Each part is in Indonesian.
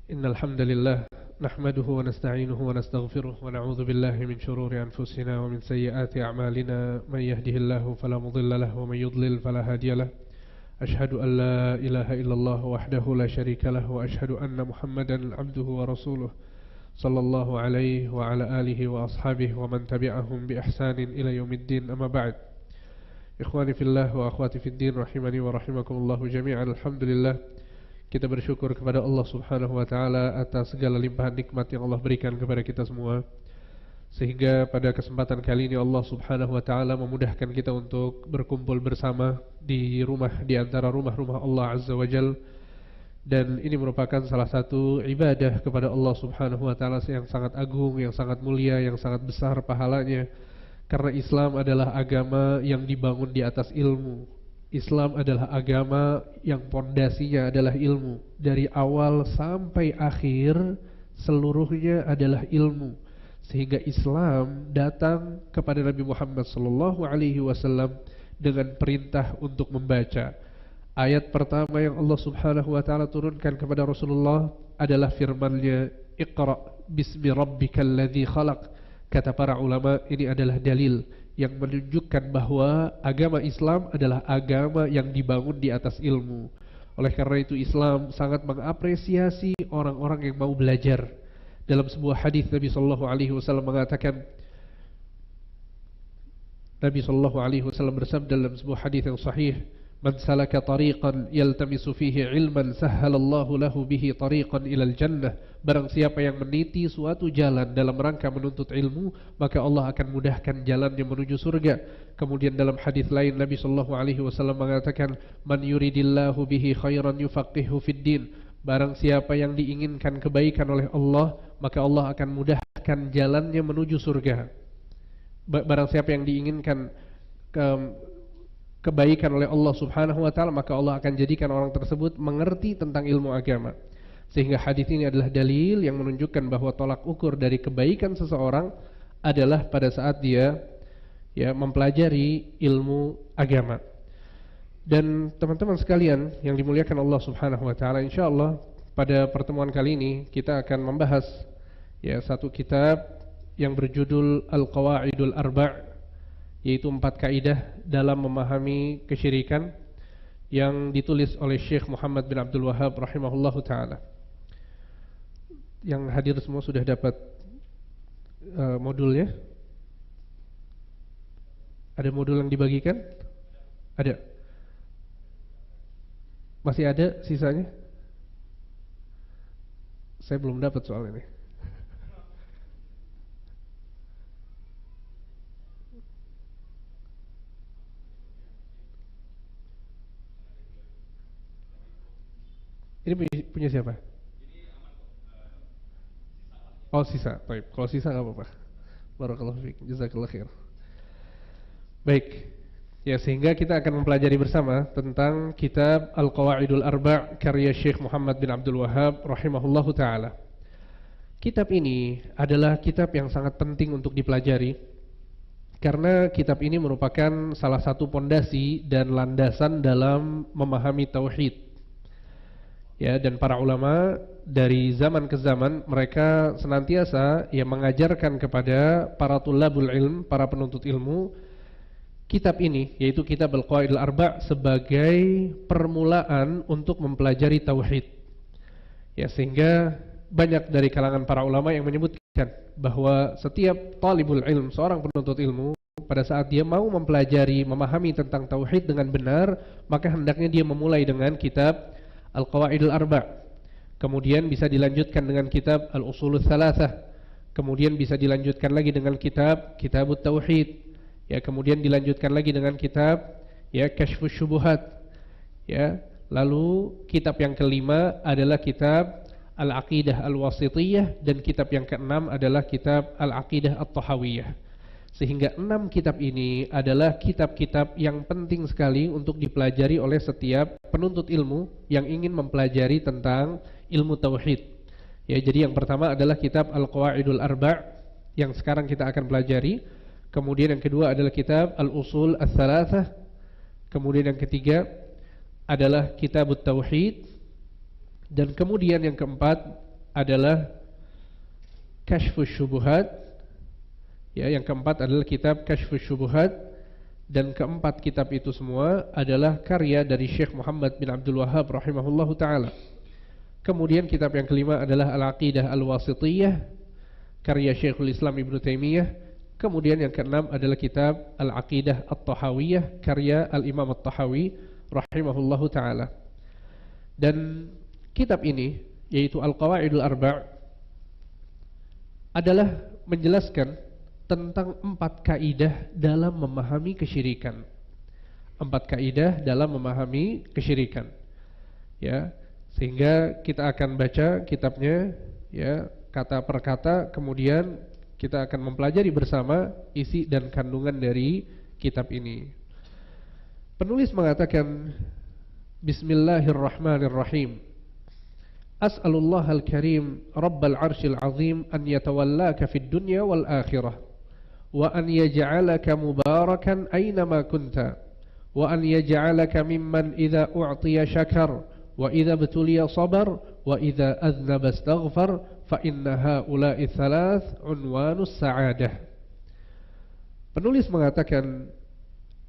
إن الحمد لله نحمده ونستعينه ونستغفره ونعوذ بالله من شرور أنفسنا ومن سيئات أعمالنا من يهده الله فلا مضل له ومن يضلل فلا هادي له أشهد أن لا إله إلا الله وحده لا شريك له وأشهد أن محمدا عبده ورسوله صلى الله عليه وعلى آله وأصحابه ومن تبعهم بإحسان إلى يوم الدين أما بعد إخواني في الله وأخواتي في الدين رحمني ورحمكم الله جميعا. Alhamdulillah, kita bersyukur kepada Allah Subhanahu wa taala atas segala limpahan nikmat yang Allah berikan kepada kita semua. Sehingga pada kesempatan kali ini Allah Subhanahu wa taala memudahkan kita untuk berkumpul bersama di antara rumah-rumah Allah Azza wa Jal. Dan ini merupakan salah satu ibadah kepada Allah Subhanahu wa taala yang sangat agung, yang sangat mulia, yang sangat besar pahalanya. Karena Islam adalah agama yang dibangun di atas ilmu. Islam adalah agama yang pondasinya adalah ilmu. Dari awal sampai akhir seluruhnya adalah ilmu. Sehingga Islam datang kepada Nabi Muhammad SAW dengan perintah untuk membaca. Ayat pertama yang Allah Subhanahu wa taala turunkan kepada Rasulullah adalah firman-Nya, "Iqra bismi rabbikal ladzi khalaq." Kata para ulama, ini adalah dalil yang menunjukkan bahwa agama Islam adalah agama yang dibangun di atas ilmu. Oleh karena itu Islam sangat mengapresiasi orang-orang yang mau belajar. Dalam sebuah hadis Nabi sallallahu alaihi wasallam mengatakan, Nabi sallallahu alaihi wasallam bersabda dalam sebuah hadis yang sahih, "Man salaka tariqan yaltamisu fihi ilman sahhalallahu lahu bihi tariqan ilal jannah." Barang siapa yang meniti suatu jalan dalam rangka menuntut ilmu, maka Allah akan mudahkan jalannya menuju surga. Kemudian dalam hadis lain Nabi sallallahu alaihi wasallam mengatakan, "Man yuridillahu bihi khairan yufaqihu fid din." Barang siapa yang diinginkan kebaikan oleh Allah, maka Allah akan mudahkan jalannya menuju surga. Barang siapa yang diinginkan kebaikan oleh Allah Subhanahu wa taala, maka Allah akan jadikan orang tersebut mengerti tentang ilmu agama. Sehingga hadis ini adalah dalil yang menunjukkan bahwa tolak ukur dari kebaikan seseorang adalah pada saat dia mempelajari ilmu agama. Dan teman-teman sekalian yang dimuliakan Allah Subhanahu wa taala, insyaallah pada pertemuan kali ini kita akan membahas satu kitab yang berjudul Al-Qawaidul Arba', yaitu 4 kaidah dalam memahami kesyirikan, yang ditulis oleh Syekh Muhammad bin Abdul Wahhab rahimahullahu taala. Yang hadir semua sudah dapat modulnya? Ada modul yang dibagikan? Ada. Masih ada sisanya? Saya belum dapat soal ini. Ini punya siapa? Oh, sisa. Baik, kalau sisa enggak apa-apa. Barakallahu fiik. Jazakallahu khair. Baik. Ya, sehingga kita akan mempelajari bersama tentang kitab Al-Qawaidul Arba' karya Syekh Muhammad bin Abdul Wahhab rahimahullahu taala. Kitab ini adalah kitab yang sangat penting untuk dipelajari karena kitab ini merupakan salah satu pondasi dan landasan dalam memahami tauhid. Dan para ulama dari zaman ke zaman mereka senantiasa mengajarkan kepada para tulabul ilm, para penuntut ilmu, kitab ini yaitu kitab Al-Qawaidul Arba' sebagai permulaan untuk mempelajari tauhid. Sehingga banyak dari kalangan para ulama yang menyebutkan bahwa setiap talibul ilm, seorang penuntut ilmu, pada saat dia mau mempelajari, memahami tentang tauhid dengan benar, maka hendaknya dia memulai dengan kitab Al-Qawaidul Arba'. Kemudian bisa dilanjutkan dengan kitab Al-Usulul Thalathah. Kemudian bisa dilanjutkan lagi dengan Kitabut Tauhid. Kemudian dilanjutkan lagi dengan kitab Kashfus Syubuhat. Lalu kitab yang kelima adalah kitab Al-Aqidah Al-Wasithiyah, dan kitab yang keenam adalah kitab Al-Aqidah At-Tahawiyah. Sehingga 6 kitab ini adalah kitab-kitab yang penting sekali untuk dipelajari oleh setiap penuntut ilmu yang ingin mempelajari tentang ilmu tauhid. Jadi yang pertama adalah kitab Al-Qawaidul Arba' yang sekarang kita akan pelajari. Kemudian yang kedua adalah kitab Al-Usul Ats-Tsalatsah. Kemudian yang ketiga adalah Kitabut Tauhid. Dan kemudian yang keempat adalah Kashfus Syubuhat. Ya, yang keempat adalah kitab Kashfus Syubuhat, dan keempat kitab itu semua adalah karya dari Syekh Muhammad bin Abdul Wahhab rahimahullahu taala. Kemudian kitab yang kelima adalah Al-Aqidah Al-Wasithiyah karya Syekhul Islam Ibnu Taimiyah. Kemudian yang keenam adalah kitab Al-Aqidah At-Tahawiyah karya Al-Imam At-Tahawi rahimahullahu taala. Dan kitab ini yaitu Al-Qawaidul Arba' adalah menjelaskan tentang 4 kaidah dalam memahami kesyirikan. 4 kaidah dalam memahami kesyirikan. Ya, sehingga kita akan baca kitabnya ya kata per kata, kemudian kita akan mempelajari bersama isi dan kandungan dari kitab ini. Penulis mengatakan Bismillahirrahmanirrahim. As'alullah al-karim Rabbal arshil azim an yatawallaka fid dunya wal akhirah wa an yaj'alaka mubarakan aynama kunta wa an yaj'alaka mimman idza u'tiya syakar wa idza btuliya sabar wa idza aznaba astaghfar fa inna haula'i thalath unwanus sa'adah. Penulis mengatakan,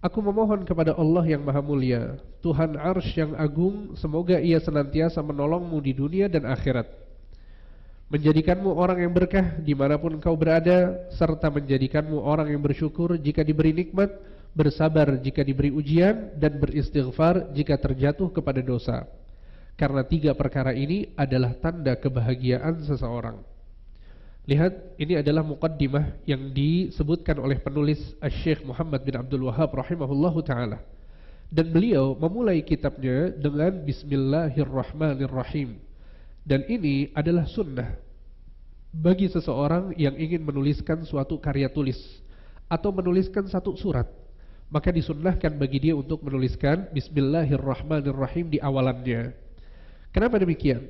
aku memohon kepada Allah yang Maha Mulia, Tuhan Arsy yang agung, semoga Ia senantiasa menolongmu di dunia dan akhirat, menjadikanmu orang yang berkah dimanapun engkau berada, serta menjadikanmu orang yang bersyukur jika diberi nikmat, bersabar jika diberi ujian, dan beristighfar jika terjatuh kepada dosa. Karena 3 perkara ini adalah tanda kebahagiaan seseorang. Lihat, ini adalah muqaddimah yang disebutkan oleh penulis Syekh Muhammad bin Abdul Wahhab rahimahullahu ta'ala. Dan beliau memulai kitabnya dengan Bismillahirrahmanirrahim. Dan ini adalah sunnah bagi seseorang yang ingin menuliskan suatu karya tulis atau menuliskan satu surat. Maka disunnahkan bagi dia untuk menuliskan Bismillahirrahmanirrahim di awalannya. Kenapa demikian?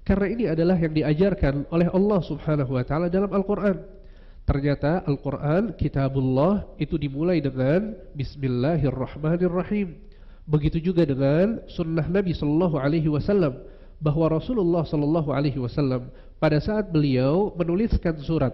Karena ini adalah yang diajarkan oleh Allah subhanahu wa ta'ala dalam Al-Quran. Ternyata Al-Quran, kitabullah, itu dimulai dengan Bismillahirrahmanirrahim. Begitu juga dengan sunnah Nabi sallallahu alaihi wasallam, bahwa Rasulullah sallallahu alaihi wasallam pada saat beliau menuliskan surat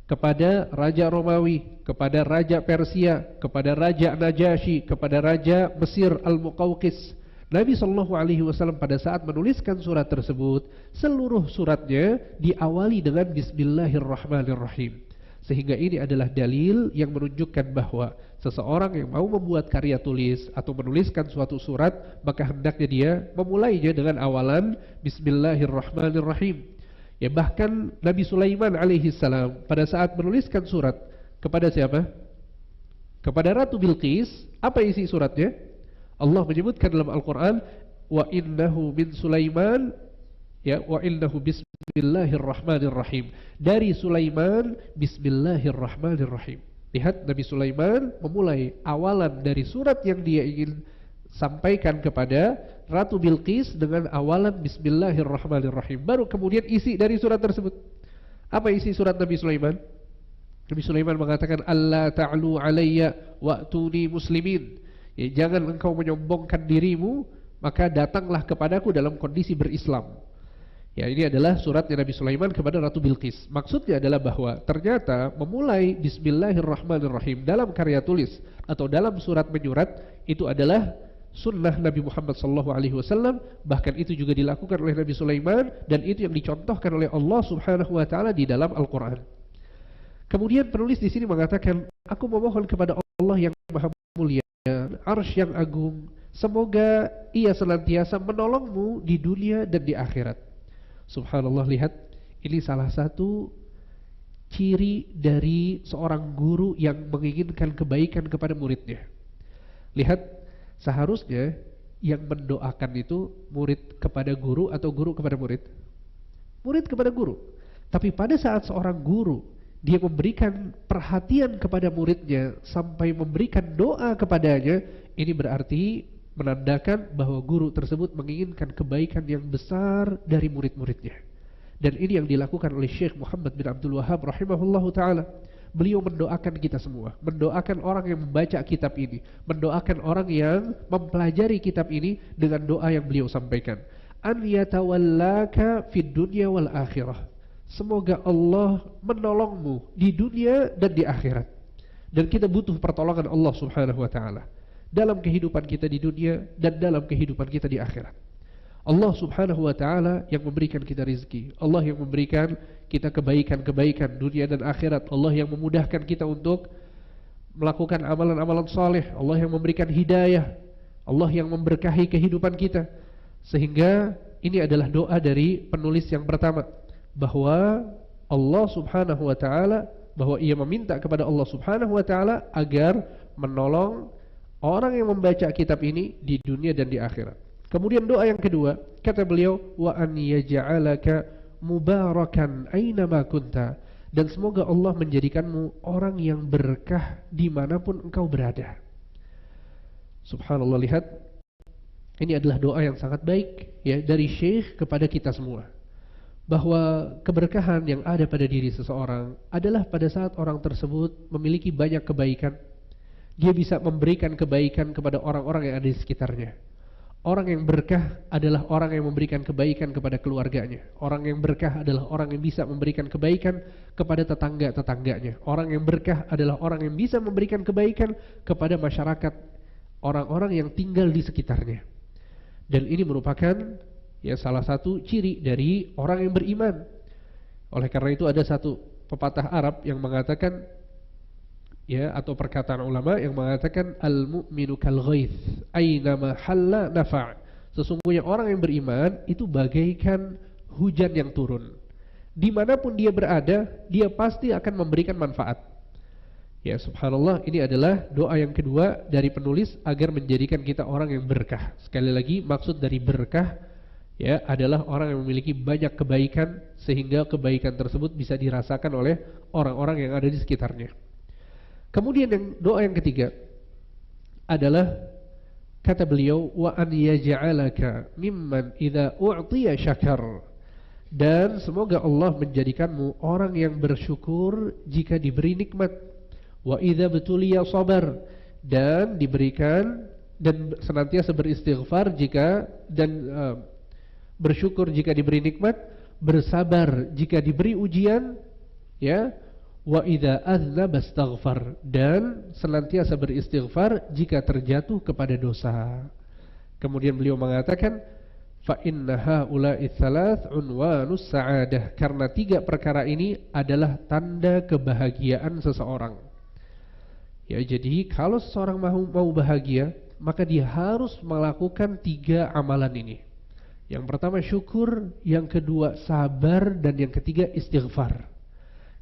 kepada Raja Romawi, kepada Raja Persia, kepada Raja Najasyi, kepada Raja Mesir Al-Muqawqis, Nabi sallallahu alaihi wasallam pada saat menuliskan surat tersebut, seluruh suratnya diawali dengan Bismillahirrahmanirrahim. Sehingga ini adalah dalil yang menunjukkan bahwa seseorang yang mau membuat karya tulis atau menuliskan suatu surat, maka hendaknya dia memulainya dengan awalan Bismillahirrahmanirrahim. Ya, bahkan Nabi Sulaiman alaihi salam pada saat menuliskan surat kepada siapa? Kepada Ratu Bilqis. Apa isi suratnya? Allah menyebutkan dalam Al-Quran, wa innahu min Sulaiman, ya, wa innahu bismillahirrahmanirrahim. Dari Sulaiman, bismillahirrahmanirrahim. Lihat, Nabi Sulaiman memulai awalan dari surat yang dia ingin sampaikan kepada Ratu Bilqis dengan awalan bismillahirrahmanirrahim. Baru kemudian isi dari surat tersebut. Apa isi surat Nabi Sulaiman? Nabi Sulaiman mengatakan, Allah ta'alu alayya wa'tuni muslimin. Ya, jangan engkau menyombongkan dirimu, maka datanglah kepadaku dalam kondisi berislam. Ya, ini adalah suratnya Nabi Sulaiman kepada Ratu Bilqis. Maksudnya adalah bahwa ternyata memulai Bismillahirrahmanirrahim dalam karya tulis atau dalam surat menyurat itu adalah sunnah Nabi Muhammad SAW. Bahkan itu juga dilakukan oleh Nabi Sulaiman, dan itu yang dicontohkan oleh Allah Subhanahu Wa Taala di dalam Al-Quran. Kemudian penulis di sini mengatakan, aku memohon kepada Allah yang Maha Mulia, Arsy yang agung, semoga Ia senantiasa menolongmu di dunia dan di akhirat. Subhanallah, lihat, ini salah satu ciri dari seorang guru yang menginginkan kebaikan kepada muridnya. Lihat, seharusnya yang mendoakan itu murid kepada guru atau guru kepada murid? Murid kepada guru. Tapi pada saat seorang guru dia memberikan perhatian kepada muridnya sampai memberikan doa kepadanya, ini berarti menandakan bahwa guru tersebut menginginkan kebaikan yang besar dari murid-muridnya. Dan ini yang dilakukan oleh Syekh Muhammad bin Abdul Wahhab rahimahullahu ta'ala. Beliau mendoakan kita semua, mendoakan orang yang membaca kitab ini, mendoakan orang yang mempelajari kitab ini dengan doa yang beliau sampaikan. an yatawallaka fid dunya wal akhirah. Semoga Allah menolongmu di dunia dan di akhirat. Dan kita butuh pertolongan Allah Subhanahu wa taala dalam kehidupan kita di dunia dan dalam kehidupan kita di akhirat. Allah Subhanahu wa taala yang memberikan kita rizki, Allah yang memberikan kita kebaikan-kebaikan dunia dan akhirat, Allah yang memudahkan kita untuk melakukan amalan-amalan saleh, Allah yang memberikan hidayah, Allah yang memberkahi kehidupan kita. Sehingga ini adalah doa dari penulis yang pertama, bahwa Allah Subhanahu wa taala, bahwa ia meminta kepada Allah Subhanahu wa taala agar menolong orang yang membaca kitab ini di dunia dan di akhirat. Kemudian doa yang kedua, kata beliau, wa an yaj'alaka mubarakan aina ma kunta, dan semoga Allah menjadikanmu orang yang berkah dimanapun engkau berada. Subhanallah, lihat, ini adalah doa yang sangat baik ya dari Syekh kepada kita semua, bahwa keberkahan yang ada pada diri seseorang adalah pada saat orang tersebut memiliki banyak kebaikan, dia bisa memberikan kebaikan kepada orang-orang yang ada di sekitarnya. Orang yang berkah adalah orang yang memberikan kebaikan kepada keluarganya. Orang yang berkah adalah orang yang bisa memberikan kebaikan kepada tetangga-tetangganya. Orang yang berkah adalah orang yang bisa memberikan kebaikan kepada masyarakat, orang-orang yang tinggal di sekitarnya. Dan ini merupakan ya salah satu ciri dari orang yang beriman. Oleh karena itu ada satu pepatah Arab yang mengatakan, ya, atau perkataan ulama yang mengatakan al-mu'minu kal ghaith aina ma halla nafa'. Sesungguhnya orang yang beriman itu bagaikan hujan yang turun. Dimanapun dia berada, dia pasti akan memberikan manfaat. Ya, subhanallah, ini adalah doa yang kedua dari penulis agar menjadikan kita orang yang berkah. Sekali lagi, maksud dari berkah ya adalah orang yang memiliki banyak kebaikan sehingga kebaikan tersebut bisa dirasakan oleh orang-orang yang ada di sekitarnya. Kemudian doa yang ketiga adalah kata beliau, wa an yaj'alaka mimman idza u'tiya syakar, dan semoga Allah menjadikanmu orang yang bersyukur jika diberi nikmat, wa idza betuliya sabar, dan diberikan dan senantiasa beristighfar jika bersyukur jika diberi nikmat, bersabar jika diberi ujian, ya. Wa idza aznaba astaghfar, dan senantiasa beristighfar jika terjatuh kepada dosa. Kemudian beliau mengatakan, fa inna haula'i thalath unwanus sa'adah, karena tiga perkara ini adalah tanda kebahagiaan seseorang. Ya, jadi kalau seseorang mau bahagia, maka dia harus melakukan tiga amalan ini. Yang pertama syukur, yang kedua sabar, dan yang ketiga istighfar.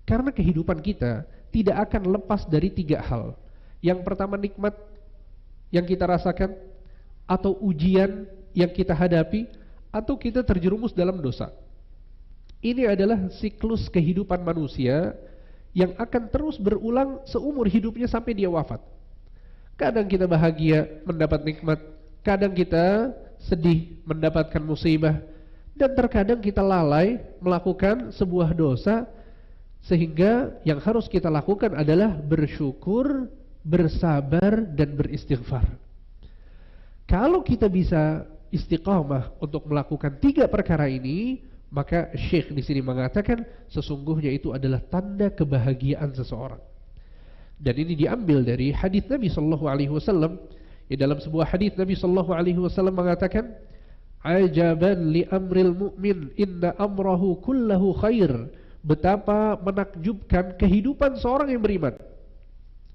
Karena kehidupan kita tidak akan lepas dari tiga hal. Yang pertama nikmat yang kita rasakan, atau ujian yang kita hadapi, atau kita terjerumus dalam dosa. Ini adalah siklus kehidupan manusia yang akan terus berulang seumur hidupnya sampai dia wafat. Kadang kita bahagia mendapat nikmat, kadang kita sedih mendapatkan musibah, dan terkadang kita lalai melakukan sebuah dosa. Sehingga yang harus kita lakukan adalah bersyukur, bersabar, dan beristighfar. Kalau kita bisa istiqamah untuk melakukan tiga perkara ini, maka Syekh di sini mengatakan sesungguhnya itu adalah tanda kebahagiaan seseorang. Dan ini diambil dari hadis Nabi sallallahu alaihi wasallam. Dalam sebuah hadis Nabi sallallahu alaihi wasallam mengatakan, "Ajaban li amril mu'min, inna amrahu kullahu khair." Betapa menakjubkan kehidupan seorang yang beriman.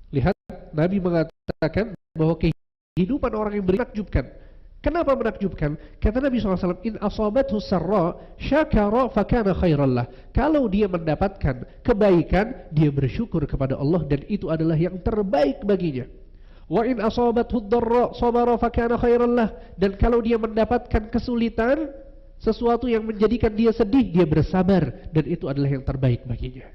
Lihat, Nabi mengatakan bahwa kehidupan orang yang beriman menakjubkan. Kenapa menakjubkan? Kata Nabi SAW, in asabathu sarra syakara fakana khairallah. Kalau dia mendapatkan kebaikan, dia bersyukur kepada Allah, dan itu adalah yang terbaik baginya. Wa in asabathu dharra sabara fakana khairallah. Dan kalau dia mendapatkan kesulitan, sesuatu yang menjadikan dia sedih, dia bersabar, dan itu adalah yang terbaik baginya.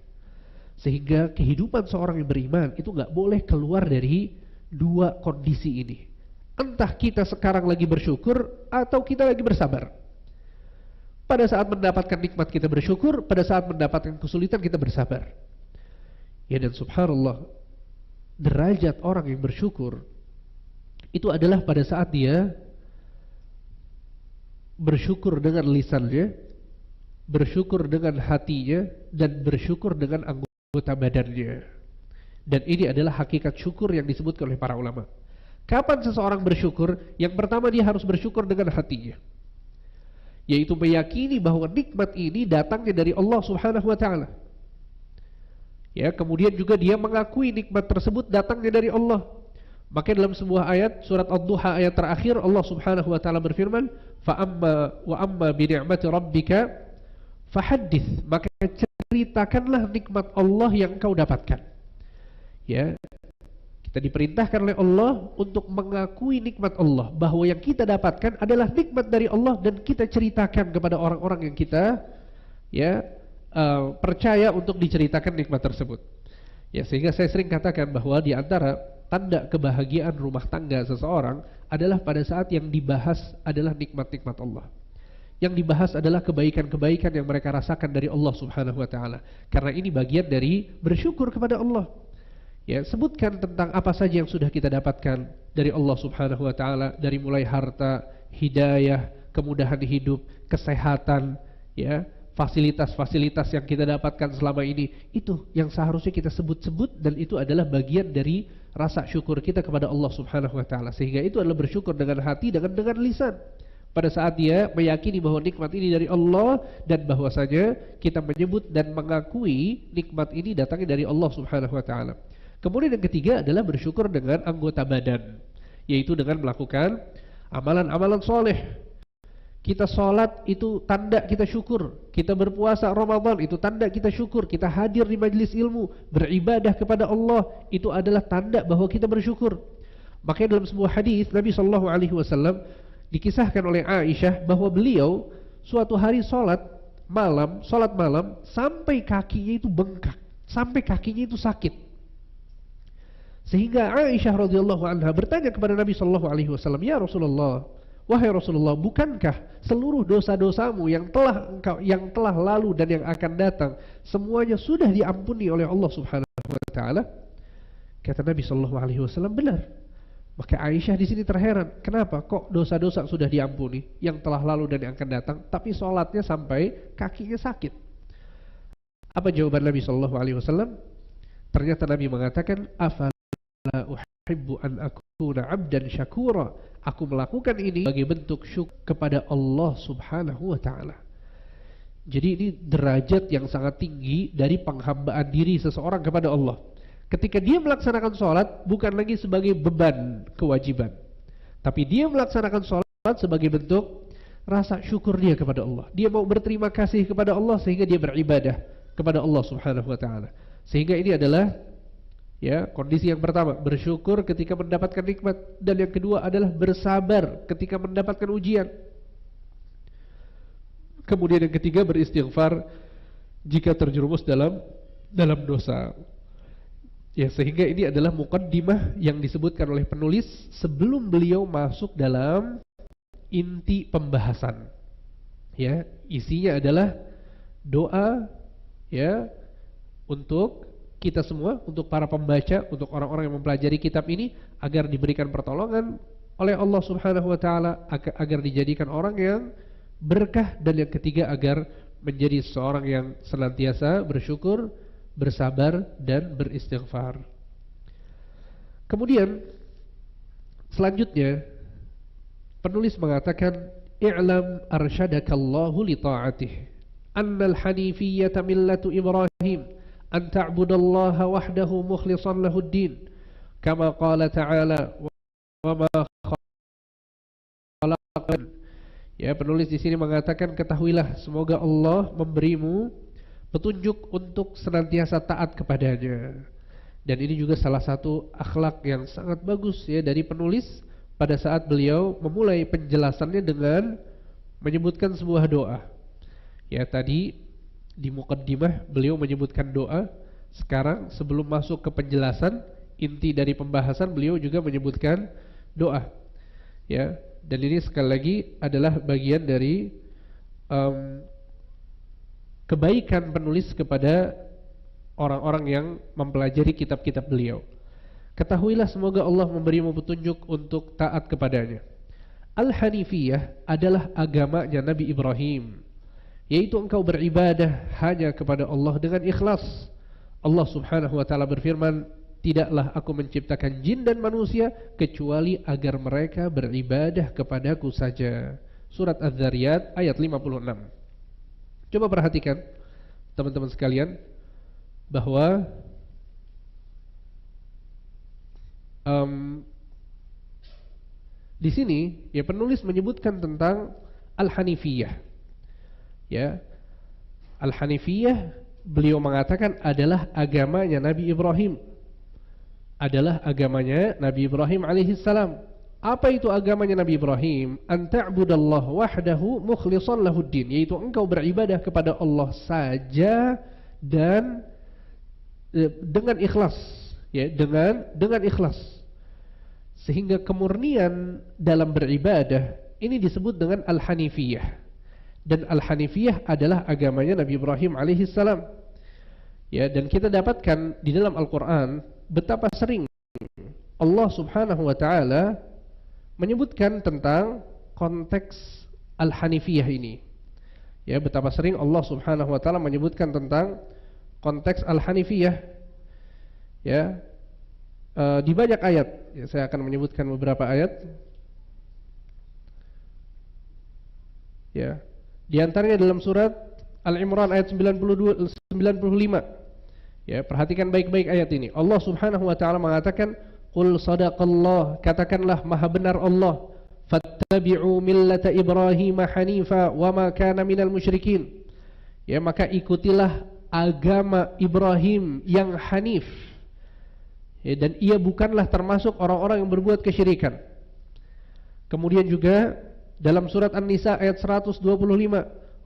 Sehingga kehidupan seorang yang beriman itu gak boleh keluar dari dua kondisi ini. Entah kita sekarang lagi bersyukur atau kita lagi bersabar. Pada saat mendapatkan nikmat kita bersyukur, pada saat mendapatkan kesulitan kita bersabar. Ya, dan subhanallah, derajat orang yang bersyukur itu adalah pada saat dia bersyukur dengan lisannya, bersyukur dengan hatinya, dan bersyukur dengan anggota badannya. Dan ini adalah hakikat syukur yang disebutkan oleh para ulama. Kapan seseorang bersyukur? Yang pertama dia harus bersyukur dengan hatinya, yaitu meyakini bahwa nikmat ini datangnya dari Allah Subhanahu wa ta'ala. Ya, kemudian juga dia mengakui nikmat tersebut datangnya dari Allah. Maka dalam sebuah ayat surat Ad-Duha ayat terakhir Allah Subhanahu wa taala berfirman, "Amma bi ni'mati rabbika fahaddits." Maka ceritakanlah nikmat Allah yang kau dapatkan. Ya. Kita diperintahkan oleh Allah untuk mengakui nikmat Allah, bahwa yang kita dapatkan adalah nikmat dari Allah, dan kita ceritakan kepada orang-orang yang kita percaya untuk diceritakan nikmat tersebut. Ya, sehingga saya sering katakan bahwa di antara tanda kebahagiaan rumah tangga seseorang adalah pada saat yang dibahas adalah nikmat-nikmat Allah. Yang dibahas adalah kebaikan-kebaikan yang mereka rasakan dari Allah Subhanahu wa ta'ala. Karena ini bagian dari bersyukur kepada Allah. Ya, sebutkan tentang apa saja yang sudah kita dapatkan dari Allah Subhanahu wa ta'ala, dari mulai harta, hidayah, kemudahan hidup, kesehatan, ya, fasilitas-fasilitas yang kita dapatkan selama ini. Itu yang seharusnya kita sebut-sebut, dan itu adalah bagian dari rasa syukur kita kepada Allah Subhanahu wa ta'ala. Sehingga itu adalah bersyukur dengan hati, dengan lisan. Pada saat dia meyakini bahwa nikmat ini dari Allah, dan bahwasanya kita menyebut dan mengakui nikmat ini datangnya dari Allah Subhanahu wa ta'ala. Kemudian yang ketiga adalah bersyukur dengan anggota badan, yaitu dengan melakukan amalan-amalan soleh. Kita sholat itu tanda kita syukur. Kita berpuasa Ramadan itu tanda kita syukur. Kita hadir di majelis ilmu, beribadah kepada Allah, itu adalah tanda bahwa kita bersyukur. Makanya dalam sebuah hadis Nabi SAW dikisahkan oleh Aisyah bahwa beliau suatu hari sholat malam sampai kakinya itu bengkak, sampai kakinya itu sakit. Sehingga Aisyah radhiyallahu anha bertanya kepada Nabi SAW, "Ya Rasulullah, wahai Rasulullah, bukankah seluruh dosa-dosamu yang telah lalu dan yang akan datang semuanya sudah diampuni oleh Allah Subhanahu wa taala?" Kata Nabi SAW, "Benar." Maka Aisyah di sini terheran, kenapa kok dosa-dosa sudah diampuni yang telah lalu dan yang akan datang, tapi sholatnya sampai kakinya sakit? Apa jawaban Nabi SAW? Ternyata Nabi mengatakan, "Afala uhibbu an akuna 'abdan syakura." Aku melakukan ini sebagai bentuk syukur kepada Allah Subhanahu wa ta'ala. Jadi ini derajat yang sangat tinggi dari penghambaan diri seseorang kepada Allah. Ketika dia melaksanakan sholat bukan lagi sebagai beban kewajiban, tapi dia melaksanakan sholat sebagai bentuk rasa syukur dia kepada Allah. Dia mau berterima kasih kepada Allah sehingga dia beribadah kepada Allah Subhanahu wa ta'ala. Sehingga ini adalah kondisi yang pertama, bersyukur ketika mendapatkan nikmat, dan yang kedua adalah bersabar ketika mendapatkan ujian. Kemudian yang ketiga, beristighfar jika terjerumus dalam dosa. Ya, sehingga ini adalah muqaddimah yang disebutkan oleh penulis sebelum beliau masuk dalam inti pembahasan. Ya, isinya adalah doa untuk kita semua, untuk para pembaca, untuk orang-orang yang mempelajari kitab ini, agar diberikan pertolongan oleh Allah Subhanahu wa ta'ala, agar dijadikan orang yang berkah, dan yang ketiga agar menjadi seorang yang senantiasa bersyukur, bersabar, dan beristighfar. Kemudian selanjutnya penulis mengatakan, "I'lam arsyadakallahu li ta'atih annal hanifiyyata millatu Ibrahim an ta'budallaha wahdahu mukhlishan lahuddin kama qala ta'ala wa ma khalaqan." Ya, penulis di sini mengatakan, ketahuilah semoga Allah memberimu petunjuk untuk senantiasa taat kepadanya. Dan ini juga salah satu akhlak yang sangat bagus dari penulis pada saat beliau memulai penjelasannya dengan menyebutkan sebuah doa. Ya, tadi di muqaddimah beliau menyebutkan doa. Sekarang sebelum masuk ke penjelasan inti dari pembahasan, beliau juga menyebutkan doa. Ya, dan ini sekali lagi adalah bagian dari kebaikan penulis kepada orang-orang yang mempelajari kitab-kitab beliau. Ketahuilah semoga Allah memberimu petunjuk untuk taat kepadanya. Al-Hanifiyah adalah agamanya Nabi Ibrahim, yaitu engkau beribadah hanya kepada Allah dengan ikhlas. Allah subhanahu wa ta'ala berfirman, tidaklah aku menciptakan jin dan manusia kecuali agar mereka beribadah kepadaku saja. Surat Az-Zariyat ayat 56. Coba perhatikan teman-teman sekalian, bahwa di sini ya penulis menyebutkan tentang Al-Hanifiyah. Ya, Al-Hanifiyah beliau mengatakan adalah agamanya Nabi Ibrahim. Adalah agamanya Nabi Ibrahim alaihissalam. Apa itu agamanya Nabi Ibrahim? An ta'budallah wahdahu mukhlishan lahuddin, yaitu engkau beribadah kepada Allah saja dan dengan ikhlas, ya, dengan ikhlas. Sehingga kemurnian dalam beribadah ini disebut dengan Al-Hanifiyah. Dan Al-Hanifiyah adalah agamanya Nabi Ibrahim alaihissalam. Ya, dan kita dapatkan di dalam Al-Quran betapa sering Allah subhanahu wa ta'ala menyebutkan tentang konteks Al-Hanifiyah ini. Ya, betapa sering Allah subhanahu wa ta'ala menyebutkan tentang konteks Al-Hanifiyah. Ya, di banyak ayat. Ya, saya akan menyebutkan beberapa ayat. Ya, di antaranya dalam surat Al-Imran ayat 92 95. Ya, perhatikan baik-baik ayat ini. Allah subhanahu wa ta'ala mengatakan, qul sadaqallah, katakanlah maha benar Allah, fattabi'u millata Ibrahim hanifa wa ma kana minal musyrikin. Ya, maka ikutilah agama Ibrahim yang hanif, ya, dan ia bukanlah termasuk orang-orang yang berbuat kesyirikan. Kemudian juga dalam surat An-Nisa ayat 125,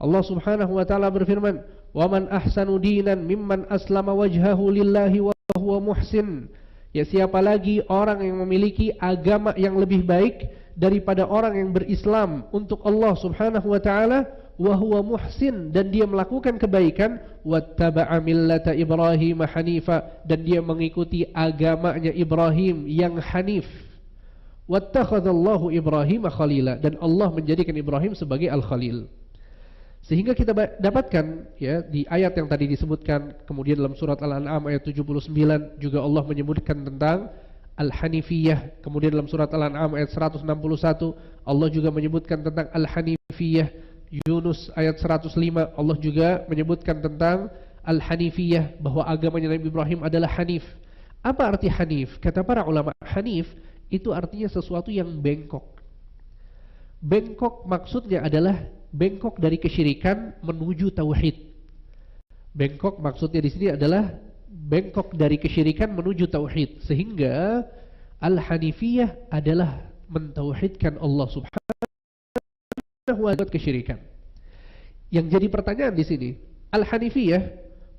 Allah subhanahu wa ta'ala berfirman, wa man ahsanu dinan mimman aslama wajhahu lillahi wa huwa muhsin. Ya, siapa lagi orang yang memiliki agama yang lebih baik daripada orang yang berislam untuk Allah subhanahu wa ta'ala, wa huwa muhsin, dan dia melakukan kebaikan, wattaba'a millata Ibrahim hanifa, dan dia mengikuti agamanya Ibrahim yang hanif. Wattakhadallahu Ibrahim khalila, dan Allah menjadikan Ibrahim sebagai al-khalil. Sehingga kita dapatkan, ya, di ayat yang tadi disebutkan, kemudian dalam surat Al-An'am ayat 79 juga Allah menyebutkan tentang Al-Hanifiyah. Kemudian dalam surat Al-An'am ayat 161 Allah juga menyebutkan tentang Al-Hanifiyah. Yunus ayat 105 Allah juga menyebutkan tentang Al-Hanifiyah, bahwa agamanya Nabi Ibrahim adalah hanif. Apa arti hanif? Kata para ulama, hanif itu artinya sesuatu yang bengkok. Bengkok maksudnya adalah bengkok dari kesyirikan menuju tauhid. Bengkok maksudnya di sini adalah bengkok dari kesyirikan menuju tauhid. Sehingga Al-Hanifiyah adalah mentauhidkan Allah subhanahu wa ta'ala kesyirikan. Yang jadi pertanyaan di sini, Al-Hanifiyah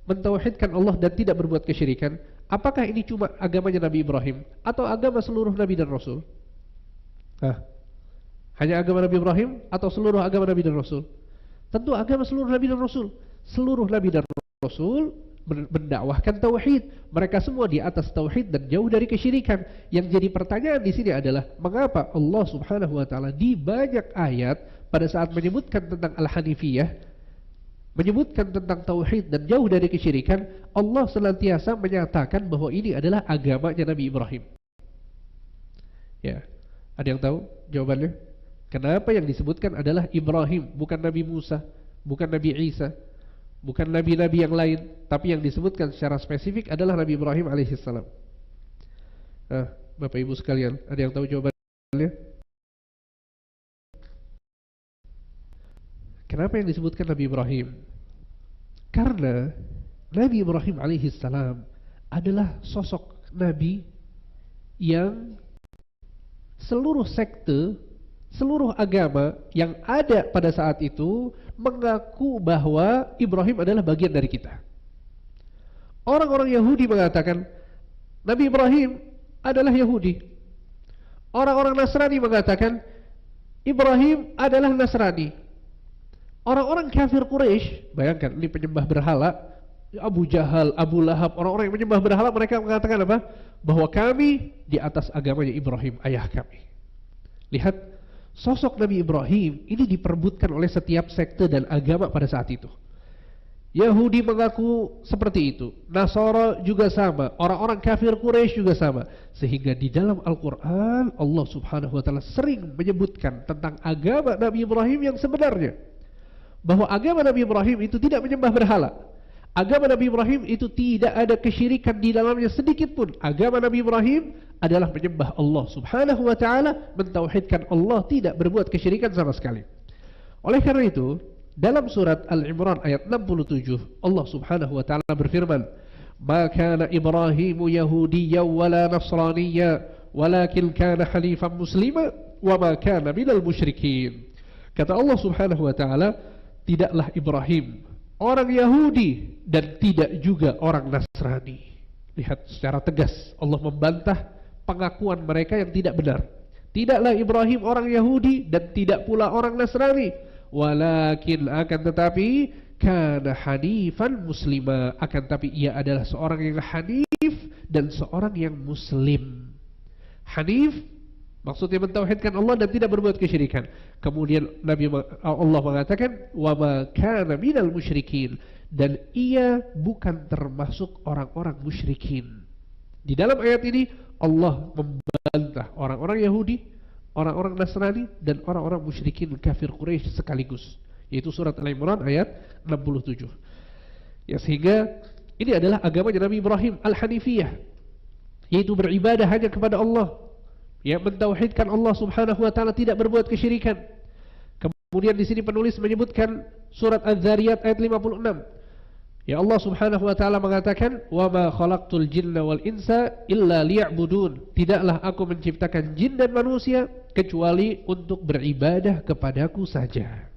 mentauhidkan Allah dan tidak berbuat kesyirikan. Apakah ini cuma agamanya Nabi Ibrahim atau agama seluruh Nabi dan Rasul? Hanya agama Nabi Ibrahim atau seluruh agama Nabi dan Rasul? Tentu agama seluruh Nabi dan Rasul. Seluruh Nabi dan Rasul mendakwahkan tauhid. Mereka semua di atas tauhid dan jauh dari kesyirikan. Yang jadi pertanyaan di sini adalah, mengapa Allah subhanahu wa ta'ala di banyak ayat pada saat menyebutkan tentang Al-Hanifiyah, menyebutkan tentang tauhid dan jauh dari kesyirikan, Allah senantiasa menyatakan bahwa ini adalah agamanya Nabi Ibrahim. Ya, ada yang tahu jawabannya? Kenapa yang disebutkan adalah Ibrahim, bukan Nabi Musa, bukan Nabi Isa, bukan nabi-nabi yang lain, tapi yang disebutkan secara spesifik adalah Nabi Ibrahim alaihissalam. Bapak Ibu sekalian, ada yang tahu jawabannya? Kenapa yang disebutkan Nabi Ibrahim? Karena Nabi Ibrahim alaihissalam adalah sosok Nabi yang seluruh sekte, seluruh agama yang ada pada saat itu mengaku bahwa Ibrahim adalah bagian dari kita. Orang-orang Yahudi mengatakan Nabi Ibrahim adalah Yahudi. Orang-orang Nasrani mengatakan Ibrahim adalah Nasrani. Orang-orang kafir Quraisy, bayangkan ini penyembah berhala, Abu Jahal, Abu Lahab, orang-orang yang menyembah berhala, mereka mengatakan apa? Bahwa kami di atas agamanya Ibrahim, ayah kami. Lihat, Sosok Nabi Ibrahim ini diperebutkan oleh setiap sekte dan agama pada saat itu. Yahudi mengaku seperti itu, Nasara juga sama, orang-orang kafir Quraisy juga sama. Sehingga di dalam Al-Quran Allah subhanahu wa ta'ala sering menyebutkan tentang agama Nabi Ibrahim yang sebenarnya, bahwa agama Nabi Ibrahim itu tidak menyembah berhala. Agama Nabi Ibrahim itu tidak ada kesyirikan di dalamnya sedikit pun. Agama Nabi Ibrahim adalah menyembah Allah subhanahu wa ta'ala, mentauhidkan Allah, tidak berbuat kesyirikan sama sekali. Oleh karena itu, dalam surat Al-Imran ayat 67 Allah subhanahu wa ta'ala berfirman, "Ma kana Ibrahimu Yahudiyyan wala Nasraniyyan walakin kana hanifan muslima wa ma kana minal musyrikin." Kata Allah subhanahu wa ta'ala, tidaklah Ibrahim orang Yahudi dan tidak juga orang Nasrani. Lihat secara tegas Allah membantah pengakuan mereka yang tidak benar. Tidaklah Ibrahim orang Yahudi dan tidak pula orang Nasrani. Walakin akan tetapi kana hanifan muslima, akan tapi ia adalah seorang yang hanif dan seorang yang muslim. Hanif maksudnya mentauhidkan Allah dan tidak berbuat kesyirikan. Kemudian Allah mengatakan wa ma kana minal musyrikin, dan ia bukan termasuk orang-orang musyrikin. Di dalam ayat ini Allah membantah orang-orang Yahudi, orang-orang Nasrani dan orang-orang musyrikin kafir Quraisy sekaligus, yaitu surat Al-Imran ayat 67. Ya, sehingga ini adalah agamanya Nabi Ibrahim Al-Hanifiyah, yaitu beribadah hanya kepada Allah, ya, mentauhidkan Allah subhanahu wa ta'ala, tidak berbuat kesyirikan. Kemudian di sini penulis menyebutkan surat Az-Zariyat ayat 56. Ya, Allah subhanahu wa ta'ala mengatakan, "Wa ma khalaqtul jinna wal insa illa liya'budun." Tidaklah aku menciptakan jin dan manusia kecuali untuk beribadah kepadaku saja.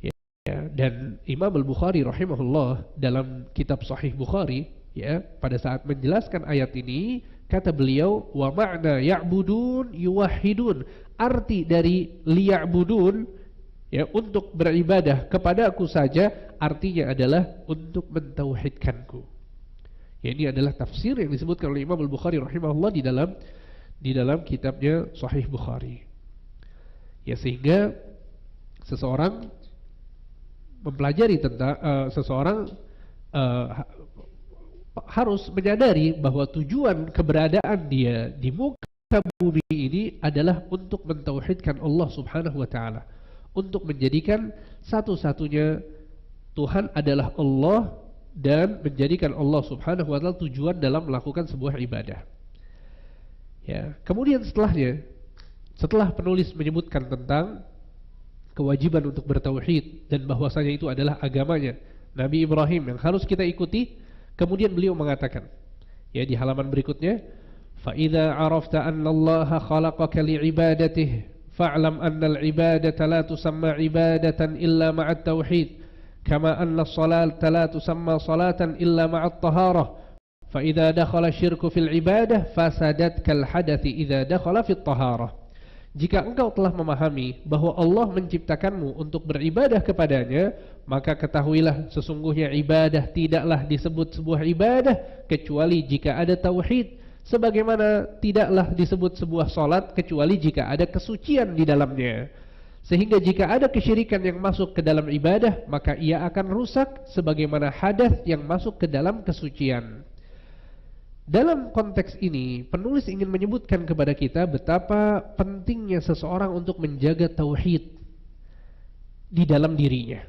Ya, dan Imam Al-Bukhari rahimahullah dalam kitab Sahih Bukhari, ya, pada saat menjelaskan ayat ini kata beliau, "Wa ma'na ya'budun yuwahhidun." Arti dari liya'budun, ya, untuk beribadah kepadaku saja, artinya adalah untuk mentauhidkanku. Ya, ini adalah tafsir yang disebutkan oleh Imam Al-Bukhari rahimahullah di dalam kitabnya Sahih Bukhari. Ya, sehingga seseorang mempelajari tentang seseorang harus menyadari bahwa tujuan keberadaan dia di muka bumi ini adalah untuk mentauhidkan Allah subhanahu wa ta'ala, untuk menjadikan satu-satunya Tuhan adalah Allah, dan menjadikan Allah subhanahu wa ta'ala tujuan dalam melakukan sebuah ibadah. Ya, kemudian setelah penulis menyebutkan tentang kewajiban untuk bertauhid dan bahwasanya itu adalah agamanya Nabi Ibrahim yang harus kita ikuti, kemudian beliau mengatakan, ya, di halaman berikutnya, "Fa idza 'arafta anna Allah khalaqaka li'ibadatihi fa'lam anna al-ibadata la tusamma ibadatan illa ma'at tauhid, kama anna as-salata la tusamma salatan illa ma'at taharah, fa idza dakhala syirku fil ibadah fasadat kal hadathi idza dakhala fit taharah." Jika engkau telah memahami bahwa Allah menciptakanmu untuk beribadah kepadanya, maka ketahuilah sesungguhnya ibadah tidaklah disebut sebuah ibadah kecuali jika ada tauhid, sebagaimana tidaklah disebut sebuah salat kecuali jika ada kesucian di dalamnya. Sehingga jika ada kesyirikan yang masuk ke dalam ibadah, maka ia akan rusak sebagaimana hadas yang masuk ke dalam kesucian. Dalam konteks ini, penulis ingin menyebutkan kepada kita betapa pentingnya seseorang untuk menjaga tauhid di dalam dirinya.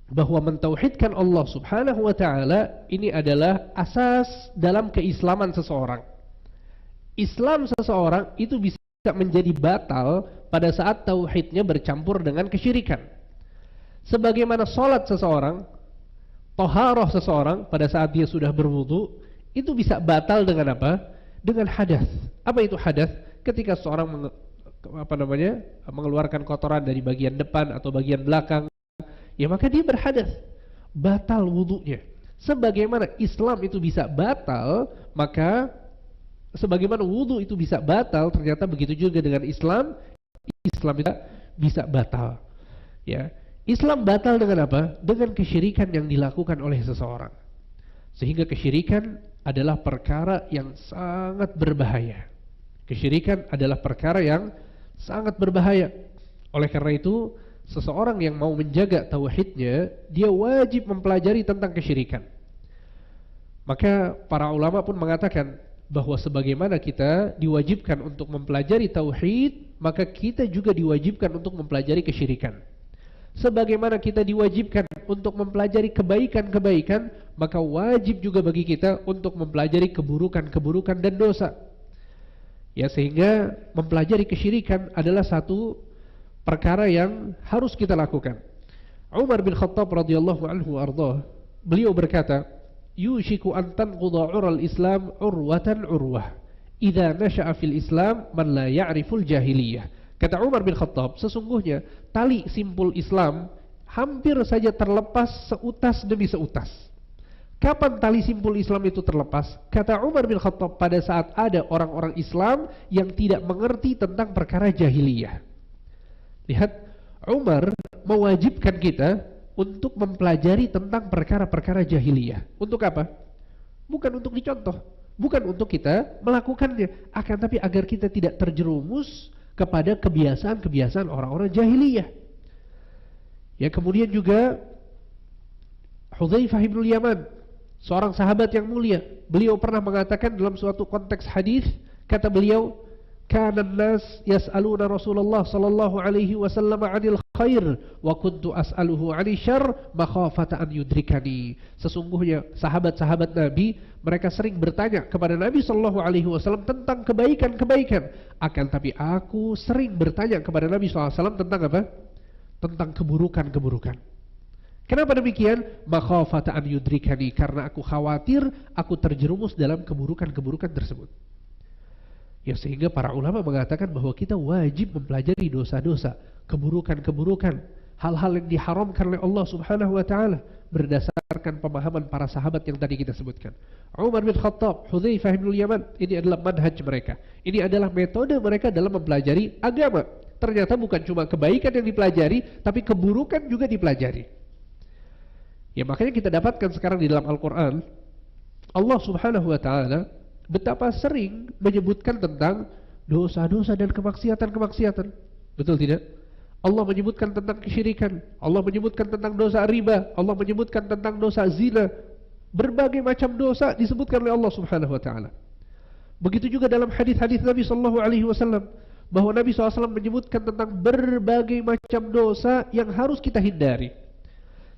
Bahwa mentauhidkan Allah subhanahu wa ta'ala ini adalah asas dalam keislaman seseorang. Islam seseorang itu bisa menjadi batal pada saat tauhidnya bercampur dengan kesyirikan. Sebagaimana sholat seseorang, taharah seseorang pada saat dia sudah berwudu, itu bisa batal dengan apa? Dengan hadas. Apa itu hadas? Ketika seorang mengeluarkan kotoran dari bagian depan atau bagian belakang, ya maka dia berhadas, batal wudunya. Sebagaimana Islam itu bisa batal, maka sebagaimana wudu itu bisa batal, ternyata begitu juga dengan Islam. Islam itu bisa batal. Ya, Islam batal dengan apa? Dengan kesyirikan yang dilakukan oleh seseorang. Sehingga kesyirikan adalah perkara yang sangat berbahaya. Kesyirikan adalah perkara yang sangat berbahaya. Oleh karena itu, seseorang yang mau menjaga tauhidnya, dia wajib mempelajari tentang kesyirikan. Maka para ulama pun mengatakan bahwa sebagaimana kita diwajibkan untuk mempelajari tauhid, maka kita juga diwajibkan untuk mempelajari kesyirikan. Sebagaimana kita diwajibkan untuk mempelajari kebaikan-kebaikan, maka wajib juga bagi kita untuk mempelajari keburukan-keburukan dan dosa. Ya, sehingga mempelajari kesyirikan adalah satu perkara yang harus kita lakukan. Umar bin Khattab radhiyallahu anhu ardah, beliau berkata, "Yushiku an tanqudha 'ural Islam 'urwatan 'urwah. Idza nasha'a fil Islam man la ya'riful jahiliyah." Kata Umar bin Khattab, sesungguhnya tali simpul Islam hampir saja terlepas seutas demi seutas. Kapan tali simpul Islam itu terlepas? Kata Umar bin Khattab, pada saat ada orang-orang Islam yang tidak mengerti tentang perkara jahiliyah. Lihat, Umar mewajibkan kita untuk mempelajari tentang perkara-perkara jahiliyah. Untuk apa? Bukan untuk dicontoh, bukan untuk kita melakukannya, akan tapi agar kita tidak terjerumus kepada kebiasaan-kebiasaan orang-orang jahiliyah. Ya, kemudian juga Hudzaifah bin Yaman, seorang sahabat yang mulia, beliau pernah mengatakan dalam suatu konteks hadis, kata beliau, "Kana an-nas yas'aluna Rasulullah sallallahu alaihi wasallam 'anil khair wa kuntu as'aluhu 'anil syarr makhafata an yudrikani." Sesungguhnya sahabat-sahabat Nabi, mereka sering bertanya kepada Nabi sallallahu alaihi wasallam tentang kebaikan-kebaikan, akan tapi aku sering bertanya kepada Nabi sallallahu alaihi wasallam tentang apa? Tentang keburukan-keburukan. Kenapa demikian? Makhafata an yudrikani, karena aku khawatir aku terjerumus dalam keburukan-keburukan tersebut. Ya, sehingga para ulama mengatakan bahwa kita wajib mempelajari dosa-dosa, keburukan-keburukan, hal-hal yang diharamkan oleh Allah Subhanahu wa taala berdasarkan pemahaman para sahabat yang tadi kita sebutkan. Umar bin Khattab, Hudzaifah bin Yaman, ini adalah manhaj mereka. Ini adalah metode mereka dalam mempelajari agama. Ternyata bukan cuma kebaikan yang dipelajari, tapi keburukan juga dipelajari. Ya, makanya kita dapatkan sekarang di dalam Al-Qur'an, Allah Subhanahu wa taala betapa sering menyebutkan tentang dosa-dosa dan kemaksiatan-kemaksiatan. Betul tidak? Allah menyebutkan tentang kesyirikan, Allah menyebutkan tentang dosa riba, Allah menyebutkan tentang dosa zina. Berbagai macam dosa disebutkan oleh Allah Subhanahu wa taala. Begitu juga dalam hadis-hadis Nabi sallallahu alaihi wasallam, bahwa Nabi SAW menyebutkan tentang berbagai macam dosa yang harus kita hindari.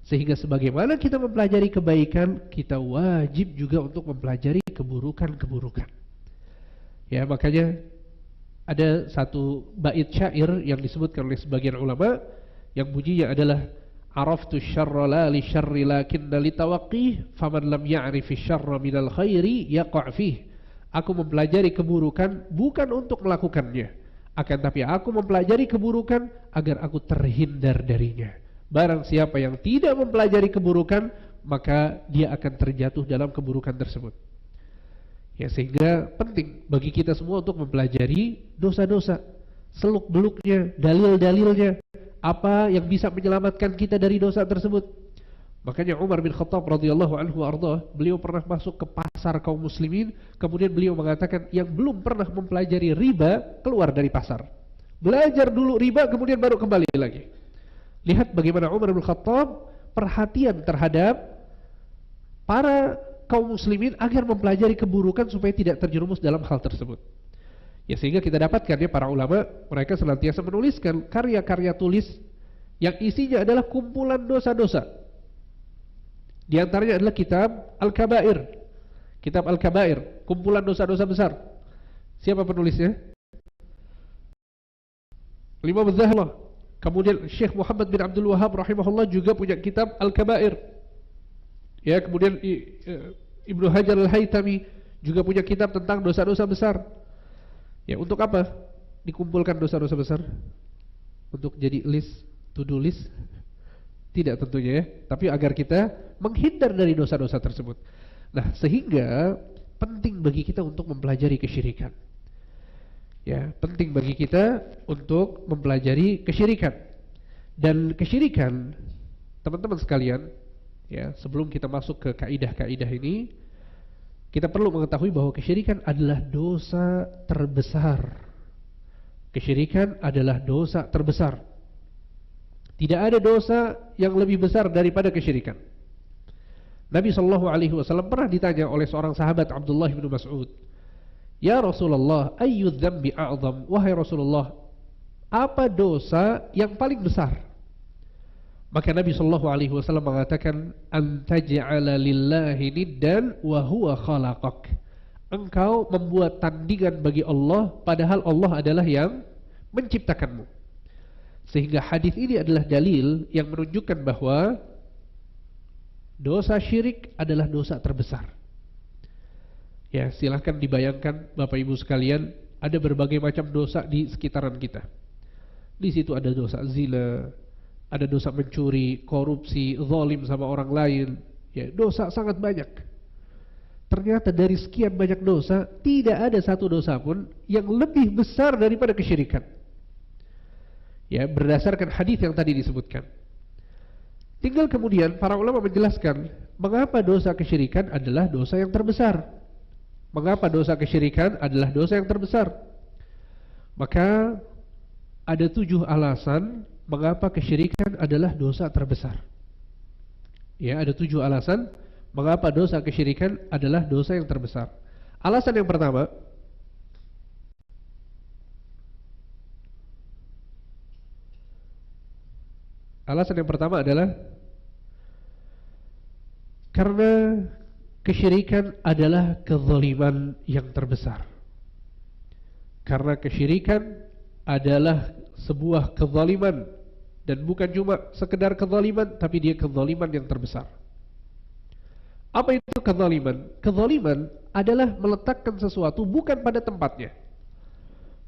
Sehingga sebagaimana kita mempelajari kebaikan, kita wajib juga untuk mempelajari keburukan-keburukan. Ya, makanya ada satu bait syair yang disebutkan oleh sebagian ulama yang bunyinya adalah, "Araftu syarra la li syarri lakinna li tawaqqih, faman lam ya'rifi syarra minal khairi yaqa' fih." Aku mempelajari keburukan bukan untuk melakukannya, akan tapi aku mempelajari keburukan agar aku terhindar darinya. Barang siapa yang tidak mempelajari keburukan, maka dia akan terjatuh dalam keburukan tersebut. Ya, sehingga penting bagi kita semua untuk mempelajari dosa-dosa, seluk-beluknya, dalil-dalilnya, apa yang bisa menyelamatkan kita dari dosa tersebut. Makanya Umar bin Khattab radhiyallahu anhu ardah, beliau pernah masuk ke pasar kaum muslimin, kemudian beliau mengatakan, yang belum pernah mempelajari riba keluar dari pasar. Belajar dulu riba, kemudian baru kembali lagi. Lihat bagaimana Umar bin Khattab perhatian terhadap para kaum muslimin agar mempelajari keburukan supaya tidak terjerumus dalam hal tersebut. Ya, sehingga kita dapatkan ya, para ulama mereka senantiasa menuliskan karya-karya tulis yang isinya adalah kumpulan dosa-dosa. Di antaranya adalah kitab Al-Kabair. Kitab Al-Kabair, kumpulan dosa-dosa besar. Siapa penulisnya? Imam Az-Zahabi. Kemudian Syekh Muhammad bin Abdul Wahhab rahimahullah juga punya kitab Al-Kabair. Ya, kemudian Ibnu Hajar Al-Haytami juga punya kitab tentang dosa-dosa besar. Ya, untuk apa dikumpulkan dosa-dosa besar? Untuk jadi list, to-do list? Tidak tentunya ya, tapi agar kita menghindar dari dosa-dosa tersebut. Nah, sehingga penting bagi kita untuk mempelajari kesyirikan. Ya, penting bagi kita untuk mempelajari kesyirikan. Dan kesyirikan, teman-teman sekalian, ya, sebelum kita masuk ke kaidah-kaidah ini, kita perlu mengetahui bahwa kesyirikan adalah dosa terbesar, Kesyirikan adalah dosa terbesar. Tidak ada dosa yang lebih besar daripada kesyirikan. Nabi SAW pernah ditanya oleh seorang sahabat, Abdullah bin Mas'ud, "Ya Rasulullah, ayyu dzambi a'zam?" Wahai Rasulullah, apa dosa yang paling besar? Maka Nabi SAW mengatakan, "An taj'ala lillahi niddan wa huwa khalaqak." Engkau membuat tandingan bagi Allah, padahal Allah adalah yang menciptakanmu. Sehingga hadis ini adalah dalil yang menunjukkan bahwa dosa syirik adalah dosa terbesar. Ya, silahkan dibayangkan Bapak Ibu sekalian, ada berbagai macam dosa di sekitaran kita. Di situ ada dosa zina, ada dosa mencuri, korupsi, zalim sama orang lain. Ya, dosa sangat banyak. Ternyata dari sekian banyak dosa, tidak ada satu dosa pun yang lebih besar daripada kesyirikan. Ya, berdasarkan hadis yang tadi disebutkan. Tinggal kemudian para ulama menjelaskan mengapa dosa kesyirikan adalah dosa yang terbesar. Mengapa dosa kesyirikan adalah dosa yang terbesar? Maka ada 7 alasan mengapa kesyirikan adalah dosa terbesar. Ya, ada 7 alasan mengapa dosa kesyirikan adalah dosa yang terbesar. Alasan yang pertama, adalah karena kesyirikan adalah kezaliman yang terbesar. Karena kesyirikan adalah sebuah kezaliman, dan bukan cuma sekedar kezaliman, tapi dia kezaliman yang terbesar. Apa itu kezaliman? Kezaliman adalah meletakkan sesuatu bukan pada tempatnya.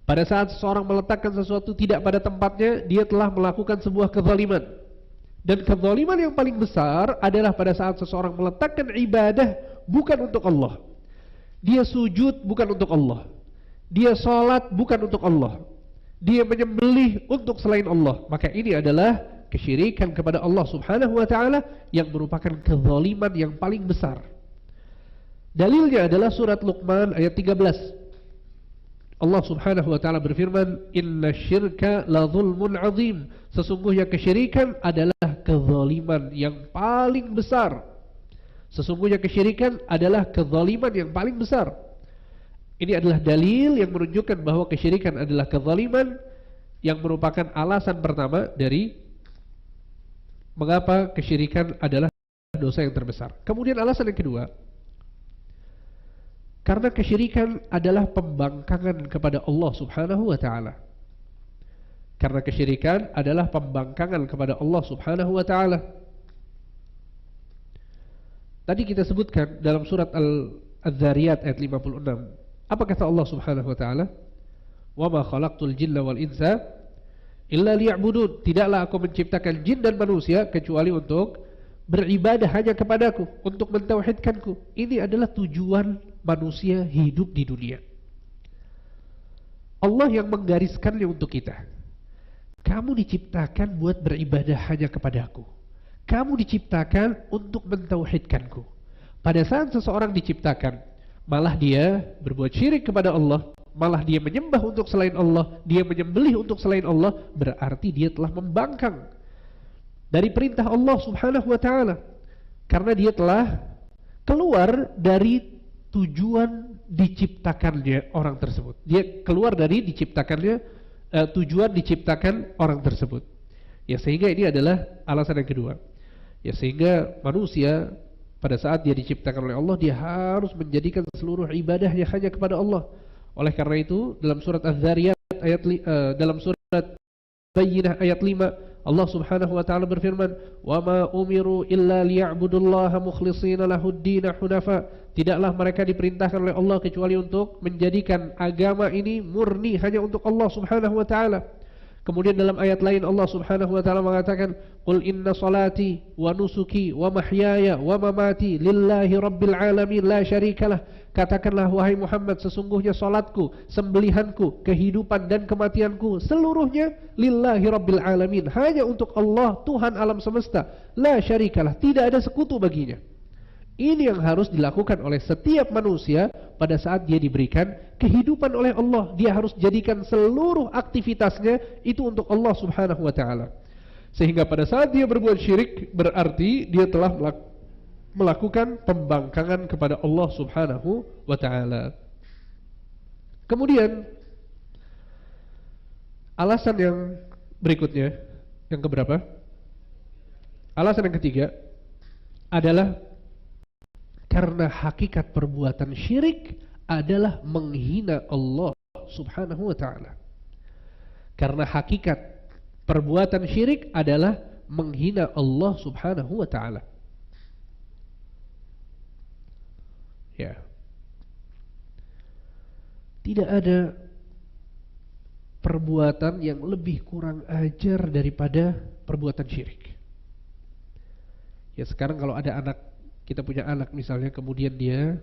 Pada saat seseorang meletakkan sesuatu tidak pada tempatnya, dia telah melakukan sebuah kezaliman. Dan kezaliman yang paling besar adalah pada saat seseorang meletakkan ibadah bukan untuk Allah. Dia sujud bukan untuk Allah. Dia salat bukan untuk Allah. Dia menyembelih untuk selain Allah. Maka ini adalah kesyirikan kepada Allah Subhanahu wa taala yang merupakan kezaliman yang paling besar. Dalilnya adalah surat Luqman ayat 13. Allah Subhanahu wa taala berfirman, "Innasyirka la dzulmun 'adzim." Sesungguhnya kesyirikan adalah kezaliman yang paling besar. Sesungguhnya kesyirikan adalah kezaliman yang paling besar. Ini adalah dalil yang menunjukkan bahwa kesyirikan adalah kezaliman, yang merupakan alasan pertama dari mengapa kesyirikan adalah dosa yang terbesar. Kemudian alasan yang kedua, karena kesyirikan adalah pembangkangan kepada Allah Subhanahu wa taala. Karena kesyirikan adalah pembangkangan kepada Allah Subhanahu wa taala. Tadi kita sebutkan dalam surat Al-Dzariyat ayat 56. Apa kata Allah Subhanahu wa taala? "Wa ma khalaqtul jinna wal insa illa liya'budun." Tidaklah aku menciptakan jin dan manusia kecuali untuk beribadah hanya kepadaku, untuk mentauhidkanku. Ini adalah tujuan manusia hidup di dunia. Allah yang menggariskannya untuk kita. Kamu diciptakan buat beribadah hanya kepadaku. Kamu diciptakan untuk mentauhidkanku. Pada saat seseorang diciptakan, malah dia berbuat syirik kepada Allah, malah dia menyembah untuk selain Allah, dia menyembelih untuk selain Allah, berarti dia telah membangkang dari perintah Allah Subhanahu wa taala. Karena dia telah keluar dari tujuan diciptakannya orang tersebut. Dia keluar dari tujuan diciptakan orang tersebut. Ya, sehingga ini adalah alasan yang kedua. Ya, sehingga manusia pada saat dia diciptakan oleh Allah, dia harus menjadikan seluruh ibadahnya hanya kepada Allah. Oleh karena itu, dalam surat Az-Zariyat dalam surat Bayyinah ayat 5, Allah Subhanahu wa taala berfirman, "Wa ma umiru illa liya'budullaha mukhlishina lahud-din hunafa." Tidaklah mereka diperintahkan oleh Allah kecuali untuk menjadikan agama ini murni hanya untuk Allah Subhanahu wa taala. Kemudian dalam ayat lain Allah Subhanahu wa taala mengatakan, "Qul inna salati wa nusuki wa mahyaya wa mamati lillahi rabbil alamin la syarikalah." Katakanlah wahai Muhammad, sesungguhnya salatku, sembelihanku, kehidupan dan kematianku seluruhnya lillahi rabbil alamin, hanya untuk Allah Tuhan alam semesta, la syarikalah, tidak ada sekutu baginya. Ini yang harus dilakukan oleh setiap manusia pada saat dia diberikan kehidupan oleh Allah. Dia harus jadikan seluruh aktivitasnya itu untuk Allah Subhanahu wa ta'ala. Sehingga pada saat dia berbuat syirik, berarti dia telah melakukan pembangkangan kepada Allah Subhanahu wa ta'ala. Kemudian alasan yang berikutnya, yang keberapa? Alasan yang ketiga adalah karena hakikat perbuatan syirik adalah menghina Allah Subhanahu wa ta'ala. Karena hakikat perbuatan syirik adalah menghina Allah Subhanahu wa ta'ala. Ya. Tidak ada perbuatan yang lebih kurang ajar daripada perbuatan syirik. Ya, sekarang kalau ada anak, kita punya anak misalnya, kemudian dia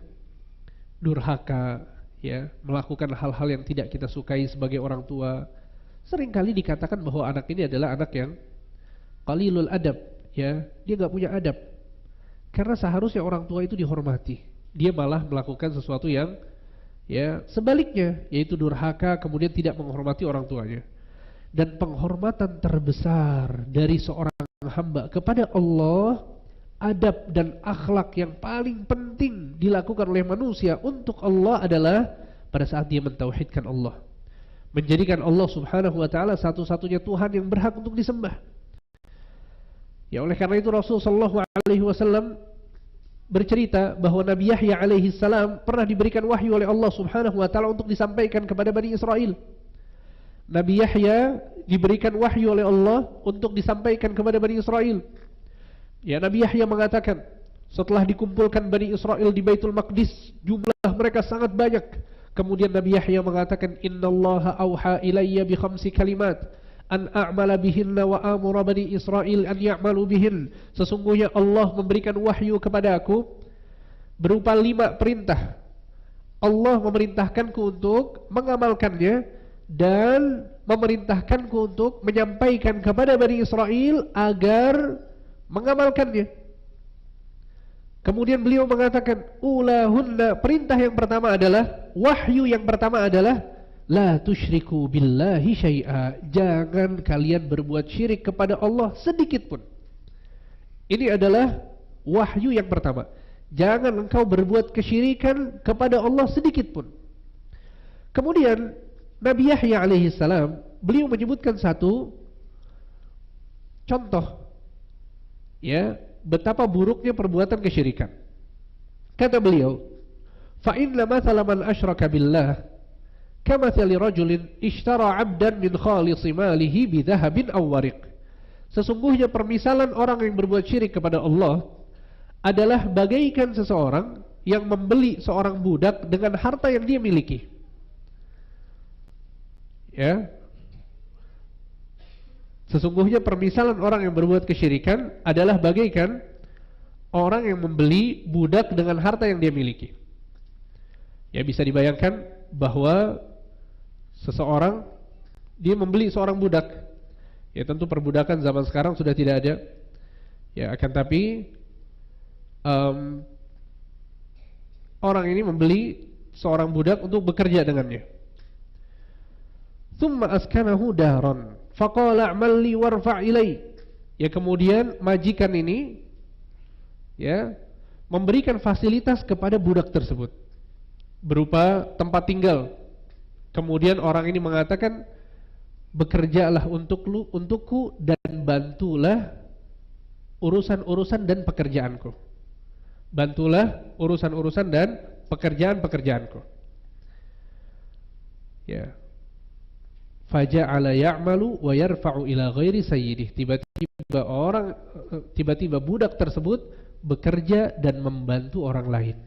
durhaka, ya, melakukan hal-hal yang tidak kita sukai sebagai orang tua. Seringkali dikatakan bahwa anak ini adalah anak yang qalilul adab, ya, dia nggak punya adab. Karena seharusnya orang tua itu dihormati. Dia malah melakukan sesuatu yang, ya, sebaliknya, yaitu durhaka, kemudian tidak menghormati orang tuanya. Dan penghormatan terbesar dari seorang hamba kepada Allah, adab dan akhlak yang paling penting dilakukan oleh manusia untuk Allah adalah pada saat dia mentauhidkan Allah, menjadikan Allah Subhanahu wa ta'ala satu-satunya Tuhan yang berhak untuk disembah. Ya, oleh karena itu Rasul sallallahu alaihi wasallam bercerita bahwa Nabi Yahya alaihi salam pernah diberikan wahyu oleh Allah Subhanahu wa ta'ala untuk disampaikan kepada Bani Israel. Nabi Yahya diberikan wahyu oleh Allah untuk disampaikan kepada Bani Israel. Ya, Nabi Yahya mengatakan, setelah dikumpulkan Bani Israel di Baitul Maqdis, jumlah mereka sangat banyak. Kemudian Nabi Yahya mengatakan, Innallaha awha ilayya bi khamsi kalimat an a'mala bihinna wa amura Bani Israel an ya'malu bihin. Sesungguhnya Allah memberikan wahyu kepada aku berupa 5 perintah. Allah memerintahkanku untuk mengamalkannya dan memerintahkanku untuk menyampaikan kepada Bani Israel agar mengamalkannya. Kemudian beliau mengatakan, ulahunna, perintah yang pertama adalah, wahyu yang pertama adalah, la tusyriku billahi syai'a, jangan kalian berbuat syirik kepada Allah sedikit pun. Ini adalah wahyu yang pertama. Jangan engkau berbuat kesyirikan kepada Allah sedikit pun. Kemudian Nabi Yahya alaihi salam, beliau menyebutkan satu contoh, ya, betapa buruknya perbuatan kesyirikan. Kata beliau, fa inna mathala man asyraka billah kamathali rajulin ishtara 'abdan min khalisi malihi bi dhahabin aw wariq. Sesungguhnya permisalan orang yang berbuat syirik kepada Allah adalah bagaikan seseorang yang membeli seorang budak dengan harta yang dia miliki. Ya. Sesungguhnya permisalan orang yang berbuat kesyirikan adalah bagaikan orang yang membeli budak dengan harta yang dia miliki. Ya, bisa dibayangkan bahwa seseorang dia membeli seorang budak. Ya, tentu perbudakan zaman sekarang sudah tidak ada. Ya, akan tapi orang ini membeli seorang budak untuk bekerja dengannya. Tsumma askanahu daran faqala a'mal li warfa' ilai. Ya, kemudian majikan ini, ya, memberikan fasilitas kepada budak tersebut berupa tempat tinggal. Kemudian orang ini mengatakan, bekerjalah untukku dan bantulah urusan-urusan dan pekerjaanku. Bantulah urusan-urusan dan pekerjaan-pekerjaanku. Ya. Faja'ala ya'malu wa yarfa'u ila ghairi sayyidih. Tiba-tiba budak tersebut bekerja dan membantu orang lain.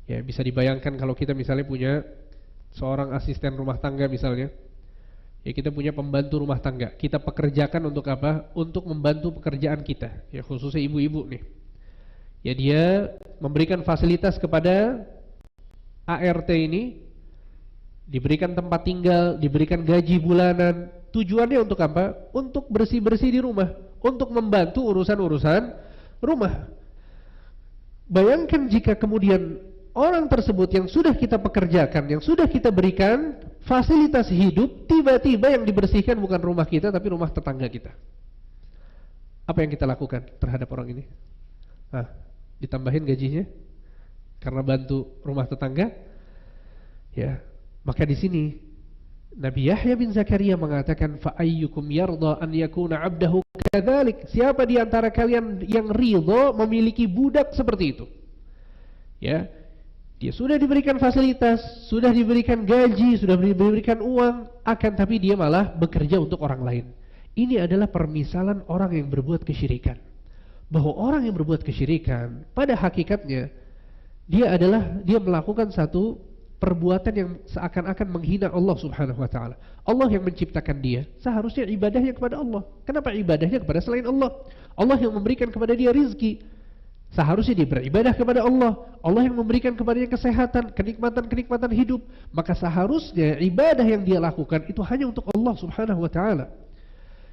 Ya, bisa dibayangkan kalau kita misalnya punya seorang asisten rumah tangga misalnya. Ya, kita punya pembantu rumah tangga. Kita pekerjakan untuk apa? Untuk membantu pekerjaan kita. Ya, khususnya ibu-ibu nih. Ya, dia memberikan fasilitas kepada ART ini, diberikan tempat tinggal, diberikan gaji bulanan. Tujuannya untuk apa? Untuk bersih-bersih di rumah, untuk membantu urusan-urusan rumah. Bayangkan jika kemudian orang tersebut yang sudah kita pekerjakan, yang sudah kita berikan fasilitas hidup, tiba-tiba yang dibersihkan bukan rumah kita tapi rumah tetangga kita. Apa yang kita lakukan terhadap orang ini? Ditambahin gajinya karena bantu rumah tetangga? Ya, maka di sini Nabi Yahya bin Zakaria mengatakan, fa ayyukum yarda an yakuna 'abdahu kadzalik. Siapa di antara kalian yang ridha memiliki budak seperti itu? Ya, dia sudah diberikan fasilitas, sudah diberikan gaji, sudah diberikan uang, akan tapi dia malah bekerja untuk orang lain. Ini adalah permisalan orang yang berbuat kesyirikan. Bahwa orang yang berbuat kesyirikan pada hakikatnya dia melakukan satu perbuatan yang seakan-akan menghina Allah Subhanahu wa taala. Allah yang menciptakan dia, seharusnya ibadahnya kepada Allah. Kenapa ibadahnya kepada selain Allah? Allah yang memberikan kepada dia rizki, seharusnya dia beribadah kepada Allah. Allah yang memberikan kepadanya kesehatan, kenikmatan-kenikmatan hidup, maka seharusnya ibadah yang dia lakukan itu hanya untuk Allah Subhanahu wa taala.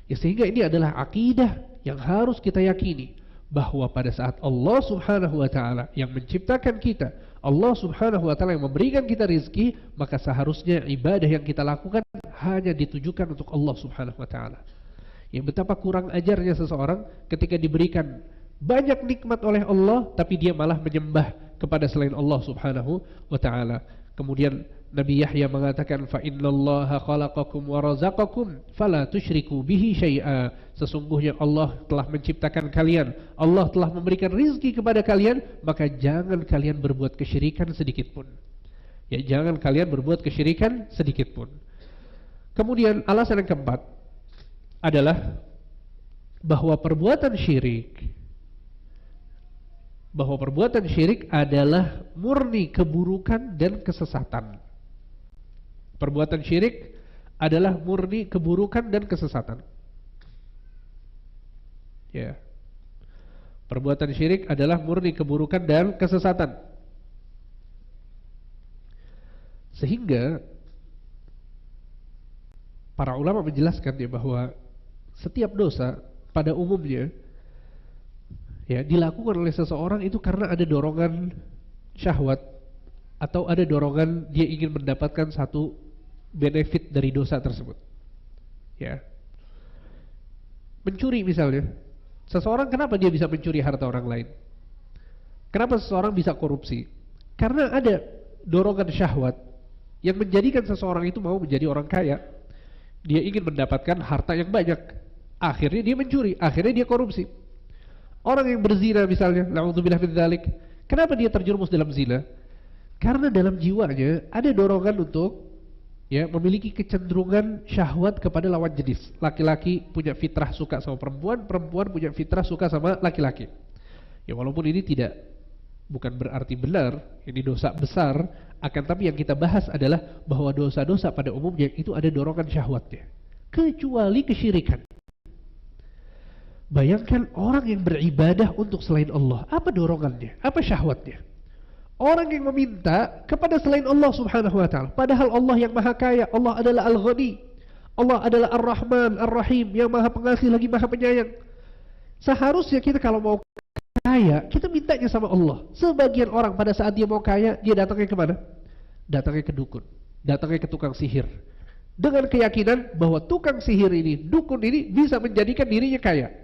Ya, sehingga ini adalah akidah yang harus kita yakini, bahwa pada saat Allah Subhanahu wa taala yang menciptakan kita, Allah Subhanahu wa taala yang memberikan kita rizki, maka seharusnya ibadah yang kita lakukan hanya ditujukan untuk Allah Subhanahu wa taala. Ya, betapa kurang ajarnya seseorang ketika diberikan banyak nikmat oleh Allah tapi dia malah menyembah kepada selain Allah Subhanahu wa taala. Kemudian Nabi Yahya mengatakan, fa innallaha khalaqakum wa razaqakum fala tusyriku bihi syai'a. Sesungguhnya Allah telah menciptakan kalian, Allah telah memberikan rizki kepada kalian, maka jangan kalian berbuat kesyirikan sedikit pun. Ya, jangan kalian berbuat kesyirikan sedikit pun. Kemudian alasan yang keempat adalah bahwa perbuatan syirik adalah murni keburukan dan kesesatan. Perbuatan syirik adalah murni keburukan dan kesesatan. Ya. Perbuatan syirik adalah murni keburukan dan kesesatan. Sehingga para ulama menjelaskan ya bahwa setiap dosa pada umumnya ya dilakukan oleh seseorang itu karena ada dorongan syahwat atau ada dorongan dia ingin mendapatkan satu benefit dari dosa tersebut. Ya. Mencuri misalnya. Seseorang kenapa dia bisa mencuri harta orang lain? Kenapa seseorang bisa korupsi? Karena ada dorongan syahwat yang menjadikan seseorang itu mau menjadi orang kaya. Dia ingin mendapatkan harta yang banyak. Akhirnya dia mencuri, akhirnya dia korupsi. Orang yang berzina misalnya, na'udzubillah min dzalik. Kenapa dia terjerumus dalam zina? Karena dalam jiwanya ada dorongan untuk memiliki kecenderungan syahwat kepada lawan jenis. Laki-laki punya fitrah suka sama perempuan, perempuan punya fitrah suka sama laki-laki. Ya, walaupun ini bukan berarti benar, ini dosa besar, akan tapi yang kita bahas adalah bahwa dosa-dosa pada umumnya itu ada dorongan syahwatnya, kecuali kesyirikan. Bayangkan orang yang beribadah untuk selain Allah, apa dorongannya, apa syahwatnya? Orang yang meminta kepada selain Allah Subhanahu wa taala, padahal Allah yang Maha Kaya, Allah adalah Al-Ghani, Allah adalah Ar-Rahman, Ar-Rahim, yang Maha Pengasih lagi Maha Penyayang. Seharusnya kita kalau mau kaya, kita mintanya sama Allah. Sebagian orang pada saat dia mau kaya, dia datangnya ke mana? Datangnya ke dukun, datangnya ke tukang sihir, dengan keyakinan bahwa tukang sihir ini, dukun ini bisa menjadikan dirinya kaya.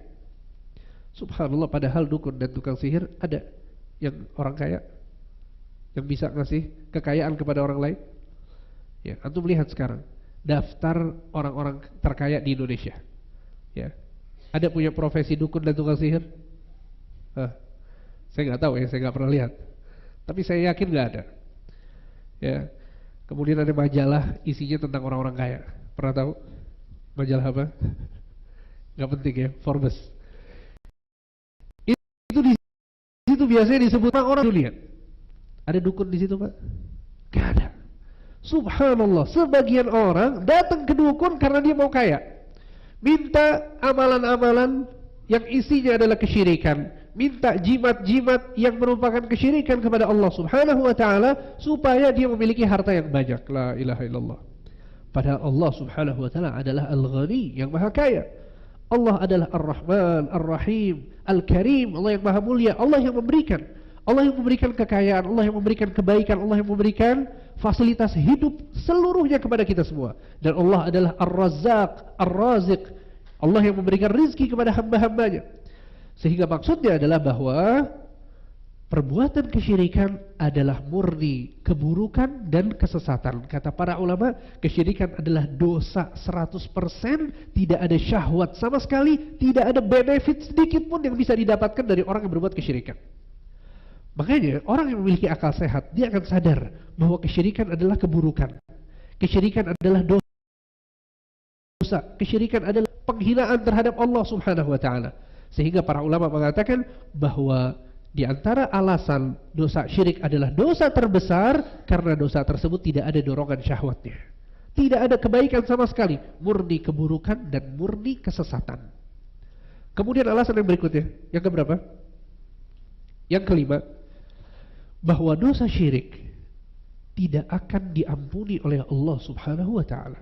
Subhanallah, padahal dukun dan tukang sihir ada yang orang kaya, yang bisa ngasih kekayaan kepada orang lain. Ya, antum lihat sekarang daftar orang-orang terkaya di Indonesia. Ya, ada punya profesi dukun dan tukang sihir? Saya nggak tahu ya, saya nggak pernah lihat. Tapi saya yakin nggak ada. Ya, kemudian ada majalah isinya tentang orang-orang kaya. Pernah tahu majalah apa? Nggak penting ya, Forbes. Itu di situ biasanya disebut orang lihat. Ada dukun di situ, Pak? Gak ada. Subhanallah, sebagian orang datang ke dukun karena dia mau kaya. Minta amalan-amalan yang isinya adalah kesyirikan. Minta jimat-jimat yang merupakan kesyirikan kepada Allah Subhanahu wa taala supaya dia memiliki harta yang banyak. La ilaha illallah. Padahal Allah Subhanahu wa taala adalah Al-Ghani, yang Maha Kaya. Allah adalah Ar-Rahman, Ar-Rahim, Al-Karim, Allah yang Maha Mulia, Allah yang memberikan. Allah yang memberikan kekayaan, Allah yang memberikan kebaikan, Allah yang memberikan fasilitas hidup seluruhnya kepada kita semua. Dan Allah adalah Ar-Razzaq, Ar-Raziq. Allah yang memberikan rizki kepada hamba-hambanya. Sehingga maksudnya adalah bahwa perbuatan kesyirikan adalah murni keburukan dan kesesatan. Kata para ulama, kesyirikan adalah dosa 100%, tidak ada syahwat sama sekali, tidak ada benefit sedikit pun yang bisa didapatkan dari orang yang berbuat kesyirikan. Makanya orang yang memiliki akal sehat, dia akan sadar bahwa kesyirikan adalah keburukan. Kesyirikan adalah dosa. Kesyirikan adalah penghinaan terhadap Allah Subhanahu wa taala. Sehingga para ulama mengatakan bahwa di antara alasan dosa syirik adalah dosa terbesar karena dosa tersebut tidak ada dorongan syahwatnya. Tidak ada kebaikan sama sekali, murni keburukan dan murni kesesatan. Kemudian alasan yang berikutnya, yang keberapa? Yang kelima, bahwa dosa syirik tidak akan diampuni oleh Allah Subhanahu wa taala.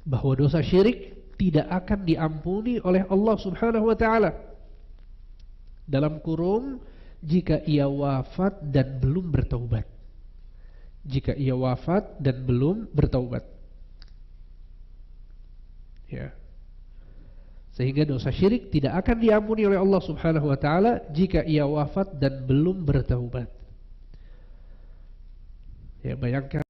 Bahwa dosa syirik tidak akan diampuni oleh Allah Subhanahu wa taala. Dalam kurung, jika ia wafat dan belum bertaubat. Jika ia wafat dan belum bertaubat. Ya. Sehingga dosa syirik tidak akan diampuni oleh Allah Subhanahu wa taala jika ia wafat dan belum bertaubat. Ya, bayangkan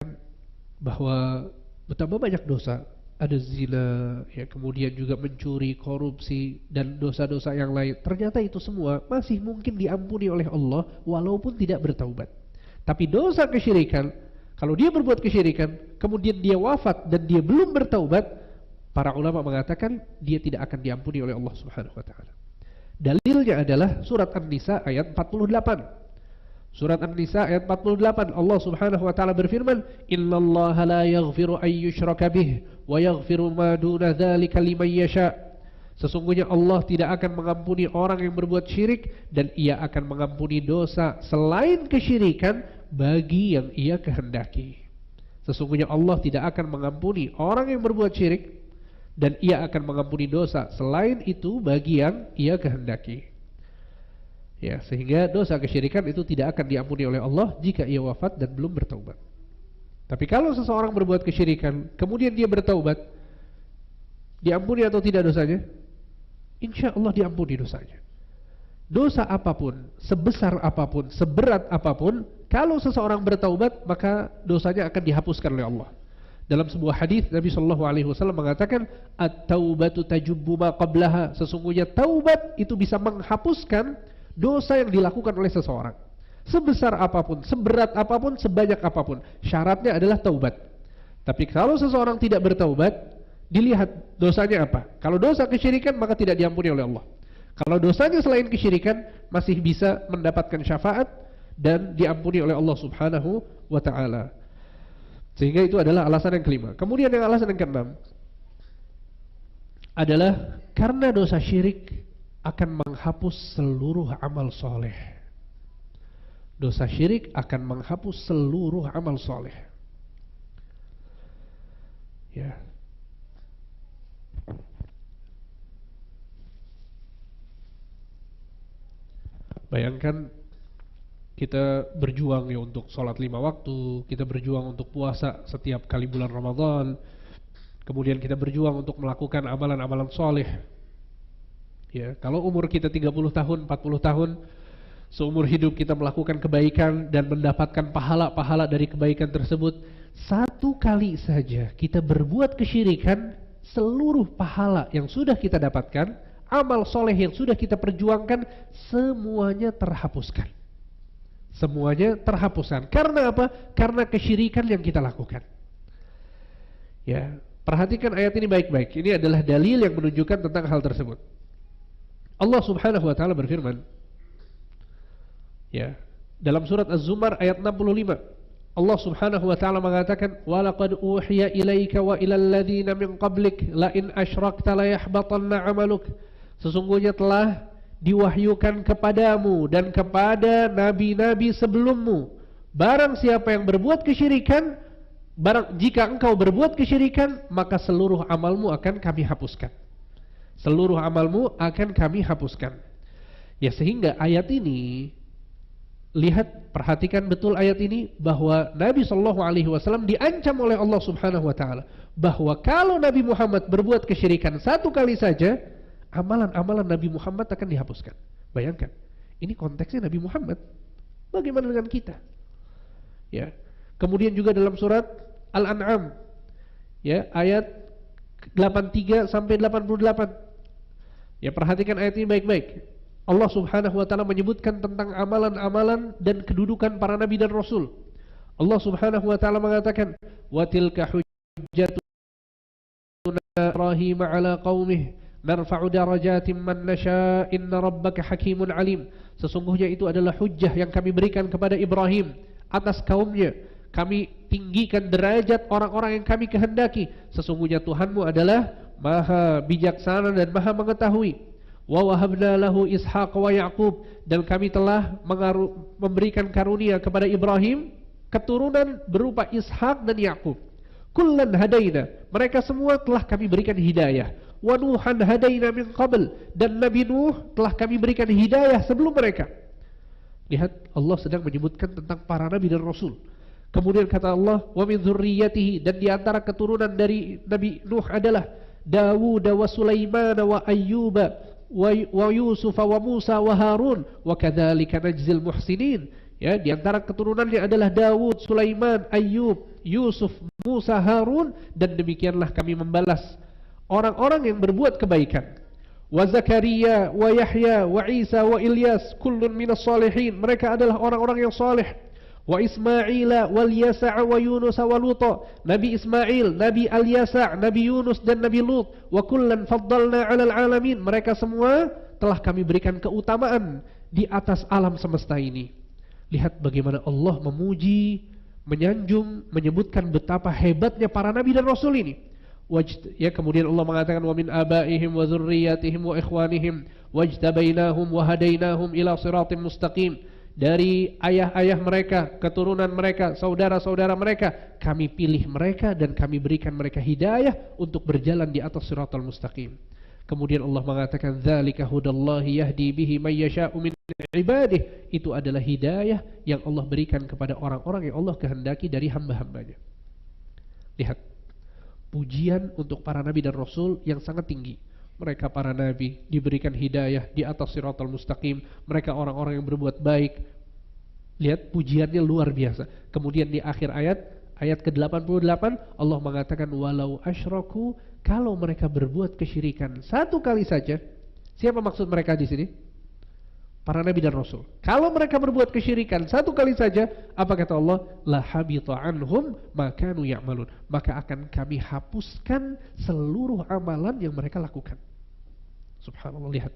bahwa betapa banyak dosa. Ada zina, ya, kemudian juga mencuri, korupsi, dan dosa-dosa yang lain. Ternyata itu semua masih mungkin diampuni oleh Allah walaupun tidak bertaubat. Tapi dosa kesyirikan, kalau dia berbuat kesyirikan, kemudian dia wafat dan dia belum bertaubat, para ulama mengatakan dia tidak akan diampuni oleh Allah Subhanahu wa taala. Dalilnya adalah surat An-Nisa ayat 48. Surat An-Nisa ayat 48, Allah Subhanahu wa taala berfirman, "Innallaha la yaghfiru an yushraka bih wa yaghfiru ma duna dzalika liman yasha." Sesungguhnya Allah tidak akan mengampuni orang yang berbuat syirik dan ia akan mengampuni dosa selain kesyirikan bagi yang ia kehendaki. Sesungguhnya Allah tidak akan mengampuni orang yang berbuat syirik dan ia akan mengampuni dosa selain itu bagi yang ia kehendaki. Ya, sehingga dosa kesyirikan itu tidak akan diampuni oleh Allah jika ia wafat dan belum bertaubat. Tapi kalau seseorang berbuat kesyirikan kemudian dia bertaubat, diampuni atau tidak dosanya? Insya Allah diampuni dosanya. Dosa apapun, sebesar apapun, seberat apapun, kalau seseorang bertaubat maka dosanya akan dihapuskan oleh Allah. Dalam sebuah hadis Nabi SAW mengatakan, "At-taubatu tajubbu ma qablaha." Sesungguhnya taubat itu bisa menghapuskan dosa yang dilakukan oleh seseorang. Sebesar apapun, seberat apapun, sebanyak apapun, syaratnya adalah taubat. Tapi kalau seseorang tidak bertaubat, dilihat dosanya apa. Kalau dosa kesyirikan maka tidak diampuni oleh Allah. Kalau dosanya selain kesyirikan masih bisa mendapatkan syafaat dan diampuni oleh Allah Subhanahu wa taala. Sehingga itu adalah alasan yang kelima. Kemudian yang alasan yang keenam adalah karena dosa syirik akan menghapus seluruh amal soleh. Dosa syirik akan menghapus seluruh amal soleh. Ya. Bayangkan kita berjuang ya untuk sholat 5 waktu, kita berjuang untuk puasa setiap kali bulan Ramadan, kemudian kita berjuang untuk melakukan amalan-amalan soleh. Ya, kalau umur kita 30 tahun, 40 tahun, seumur hidup kita melakukan kebaikan dan mendapatkan pahala-pahala dari kebaikan tersebut, satu kali saja kita berbuat kesyirikan, seluruh pahala yang sudah kita dapatkan, amal soleh yang sudah kita perjuangkan, semuanya terhapuskan. Semuanya terhapuskan. Karena apa? Karena kesyirikan yang kita lakukan. Ya, perhatikan ayat ini baik-baik. Ini adalah dalil yang menunjukkan tentang hal tersebut. Allah Subhanahu wa taala berfirman, ya, dalam surat Az-Zumar ayat 65. Allah Subhanahu wa taala mengatakan, "Wa laqad uhiya ilaika wa ilal ladzina min qablik la in asyrakta la yahbatanna 'amaluk." Sesungguhnya telah diwahyukan kepadamu dan kepada nabi-nabi sebelummu, barang siapa yang berbuat kesyirikan, jika engkau berbuat kesyirikan, maka seluruh amalmu akan kami hapuskan. Seluruh amalmu akan kami hapuskan. Ya, sehingga ayat ini, lihat, perhatikan betul ayat ini, bahwa Nabi Shallallahu Alaihi Wasallam diancam oleh Allah Subhanahu Wa Taala bahwa kalau Nabi Muhammad berbuat kesyirikan satu kali saja, amalan-amalan Nabi Muhammad akan dihapuskan. Bayangkan, ini konteksnya Nabi Muhammad. Bagaimana dengan kita? Ya. Kemudian juga dalam surat Al-An'am, ya, ayat 83 sampai 88. Ya, perhatikan ayat ini baik-baik. Allah Subhanahu wa taala menyebutkan tentang amalan-amalan dan kedudukan para nabi dan rasul. Allah Subhanahu wa taala mengatakan, "Wa tilka hujjatuna Ibrahim 'ala qaumih narfa'u darajatin man nasha inna rabbaka hakimun alim." Sesungguhnya itu adalah hujjah yang kami berikan kepada Ibrahim atas kaumnya. Kami tinggikan derajat orang-orang yang kami kehendaki. Sesungguhnya Tuhanmu adalah Maha bijaksana dan Maha mengetahui. Wa wahabna lahu Ishaq wa Yaqub, dan kami telah memberikan karunia kepada Ibrahim keturunan berupa Ishaq dan Yaqub. Kullan hadaina, mereka semua telah kami berikan hidayah. Wa Nuhan hadaina min qabl, dan Nabi Nuh telah kami berikan hidayah sebelum mereka. Lihat, Allah sedang menyebutkan tentang para nabi dan rasul. Kemudian kata Allah, wa min dzurriyyatihi, dan di antara keturunan dari Nabi Nuh adalah Dawud wa Sulaiman wa Ayyuba wa Yusuf wa Musa wa Harun wa kadzalika najzil muhsinin. Ya, di antara keturunannya adalah Dawud, Sulaiman, Ayyub, Yusuf, Musa, Harun, dan demikianlah kami membalas orang-orang yang berbuat kebaikan. Wa Zakaria wa Yahya wa Isa wa Ilyas kullun minas salihin, mereka adalah orang-orang yang saleh. Wa Ismaila wal Yasa' wa Yunus wa Lut, Nabi Ismail, Nabi Al-Yasa', Nabi Yunus dan Nabi Lut. Wa kullan faddalna 'alal 'alamin, mereka semua telah kami berikan keutamaan di atas alam semesta ini. Lihat bagaimana Allah memuji, menyanjung, menyebutkan betapa hebatnya para nabi dan rasul ini. Ya, kemudian Allah mengatakan, wa min abaihim wa dzurriyyatihim wa ikhwanihim wajtabainahum wa hadainahum ila siratim mustaqim. Dari ayah-ayah mereka, keturunan mereka, saudara-saudara mereka, kami pilih mereka dan kami berikan mereka hidayah untuk berjalan di atas siratal mustaqim. Kemudian Allah mengatakan, dzalika hudallahi yahdi bihi may yasha'u min ibadihi, itu adalah hidayah yang Allah berikan kepada orang-orang yang Allah kehendaki dari hamba-hambanya. Lihat, pujian untuk para nabi dan rasul yang sangat tinggi. Mereka para nabi diberikan hidayah di atas siratal mustaqim. Mereka orang-orang yang berbuat baik. Lihat, pujiannya luar biasa. Kemudian di akhir ayat ke-88, Allah mengatakan, walau asyraku, kalau mereka berbuat kesyirikan satu kali saja. Siapa maksud mereka di sini? Para nabi dan rasul. Kalau mereka berbuat kesyirikan satu kali saja, apa kata Allah? La habita anhum ma kanu ya'malun, maka akan kami hapuskan seluruh amalan yang mereka lakukan. Subhanallah, lihat.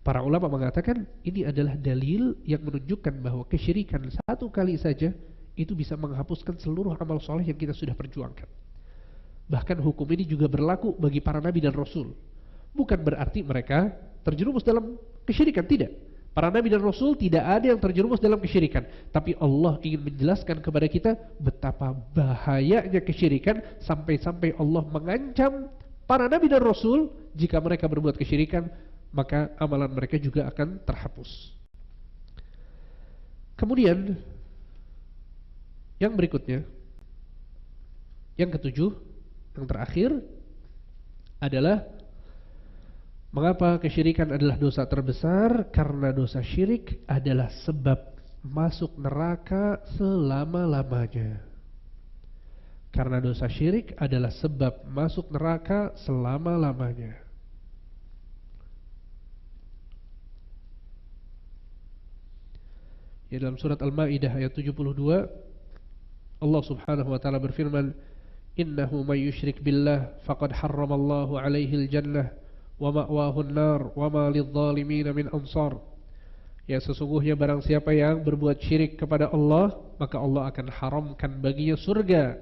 Para ulama mengatakan ini adalah dalil yang menunjukkan bahwa kesyirikan satu kali saja itu bisa menghapuskan seluruh amal soleh yang kita sudah perjuangkan. Bahkan hukum ini juga berlaku bagi para nabi dan rasul. Bukan berarti mereka terjerumus dalam kesyirikan, tidak. Para nabi dan rasul tidak ada yang terjerumus dalam kesyirikan. Tapi Allah ingin menjelaskan kepada kita betapa bahayanya kesyirikan, sampai-sampai Allah mengancam para nabi dan rasul jika mereka berbuat kesyirikan, maka amalan mereka juga akan terhapus. Kemudian yang berikutnya, yang ketujuh, yang terakhir adalah mengapa kesyirikan adalah dosa terbesar? Karena dosa syirik adalah sebab masuk neraka selama-lamanya. Karena dosa syirik adalah sebab masuk neraka selama-lamanya. Ya, dalam surat Al-Maidah ayat 72, Allah Subhanahu wa taala berfirman, "Innahu may yusyrik billah faqad harramallahu 'alaihil jannah wa ma'wahu an-nar wa ma lidh-dhalimin min ansar." Ya, sesungguhnya barang siapa yang berbuat syirik kepada Allah, maka Allah akan haramkan baginya surga,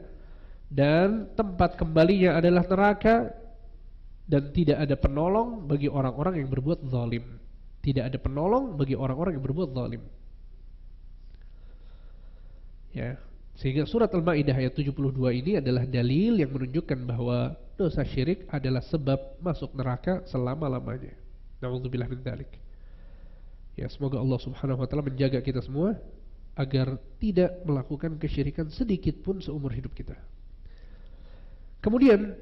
dan tempat kembalinya adalah neraka, dan tidak ada penolong bagi orang-orang yang berbuat zalim. Tidak ada penolong bagi orang-orang yang berbuat zalim. Ya, sehingga surat Al-Maidah ayat 72 ini adalah dalil yang menunjukkan bahwa dosa syirik adalah sebab masuk neraka selama-lamanya. Na'udzubillah min dzalik. Ya, semoga Allah Subhanahu wa taala menjaga kita semua agar tidak melakukan kesyirikan sedikit pun seumur hidup kita. Kemudian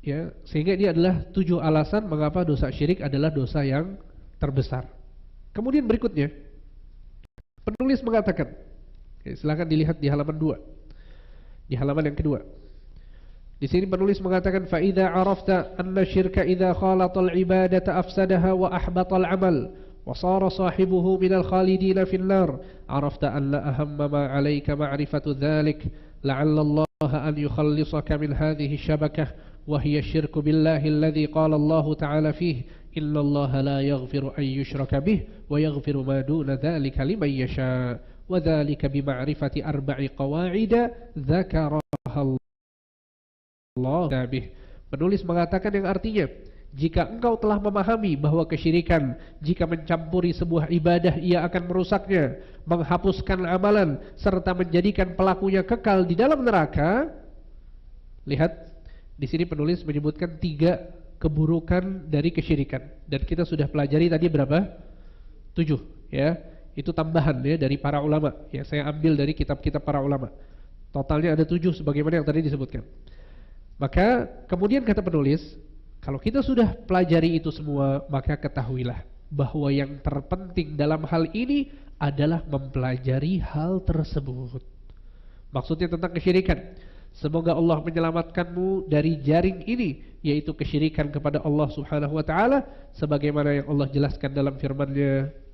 ya, sehingga ini adalah 7 alasan mengapa dosa syirik adalah dosa yang terbesar. Kemudian berikutnya penulis mengatakan, silakan dilihat di halaman 2. Di halaman yang kedua. Di sini penulis mengatakan fa idza arafta anna syirka idza khalatal ibadata afsadaha wa ahbatal amal wa sara sahibuhu minal khalidina fil nar arafta anna ahamma ma 'alayka ma'rifatu dhalik la'alla Allah an yukhallisaka min hadhihi syabakah wa hiya syirku billahi alladhi qala Allah ta'ala fihi inna Allah la yaghfiru an yushraka bih wa yaghfiru ma duna dhalika liman yasha wa dhalika bi ma'rifati arba'i qawa'ida dzakaraha Allah bih. Penulis mengatakan yang artinya, jika engkau telah memahami bahwa kesyirikan jika mencampuri sebuah ibadah ia akan merusaknya, menghapuskan amalan serta menjadikan pelakunya kekal di dalam neraka. Lihat di sini penulis menyebutkan 3 keburukan dari kesyirikan dan kita sudah pelajari tadi berapa? 7 ya. Itu tambahan ya dari para ulama. Ya, saya ambil dari kitab-kitab para ulama. Totalnya ada 7 sebagaimana yang tadi disebutkan. Maka kemudian kata penulis, kalau kita sudah pelajari itu semua, maka ketahuilah bahwa yang terpenting dalam hal ini adalah mempelajari hal tersebut. Maksudnya tentang kesyirikan. Semoga Allah menyelamatkanmu dari jaring ini, yaitu kesyirikan kepada Allah Subhanahu wa taala sebagaimana yang Allah jelaskan dalam firman-Nya.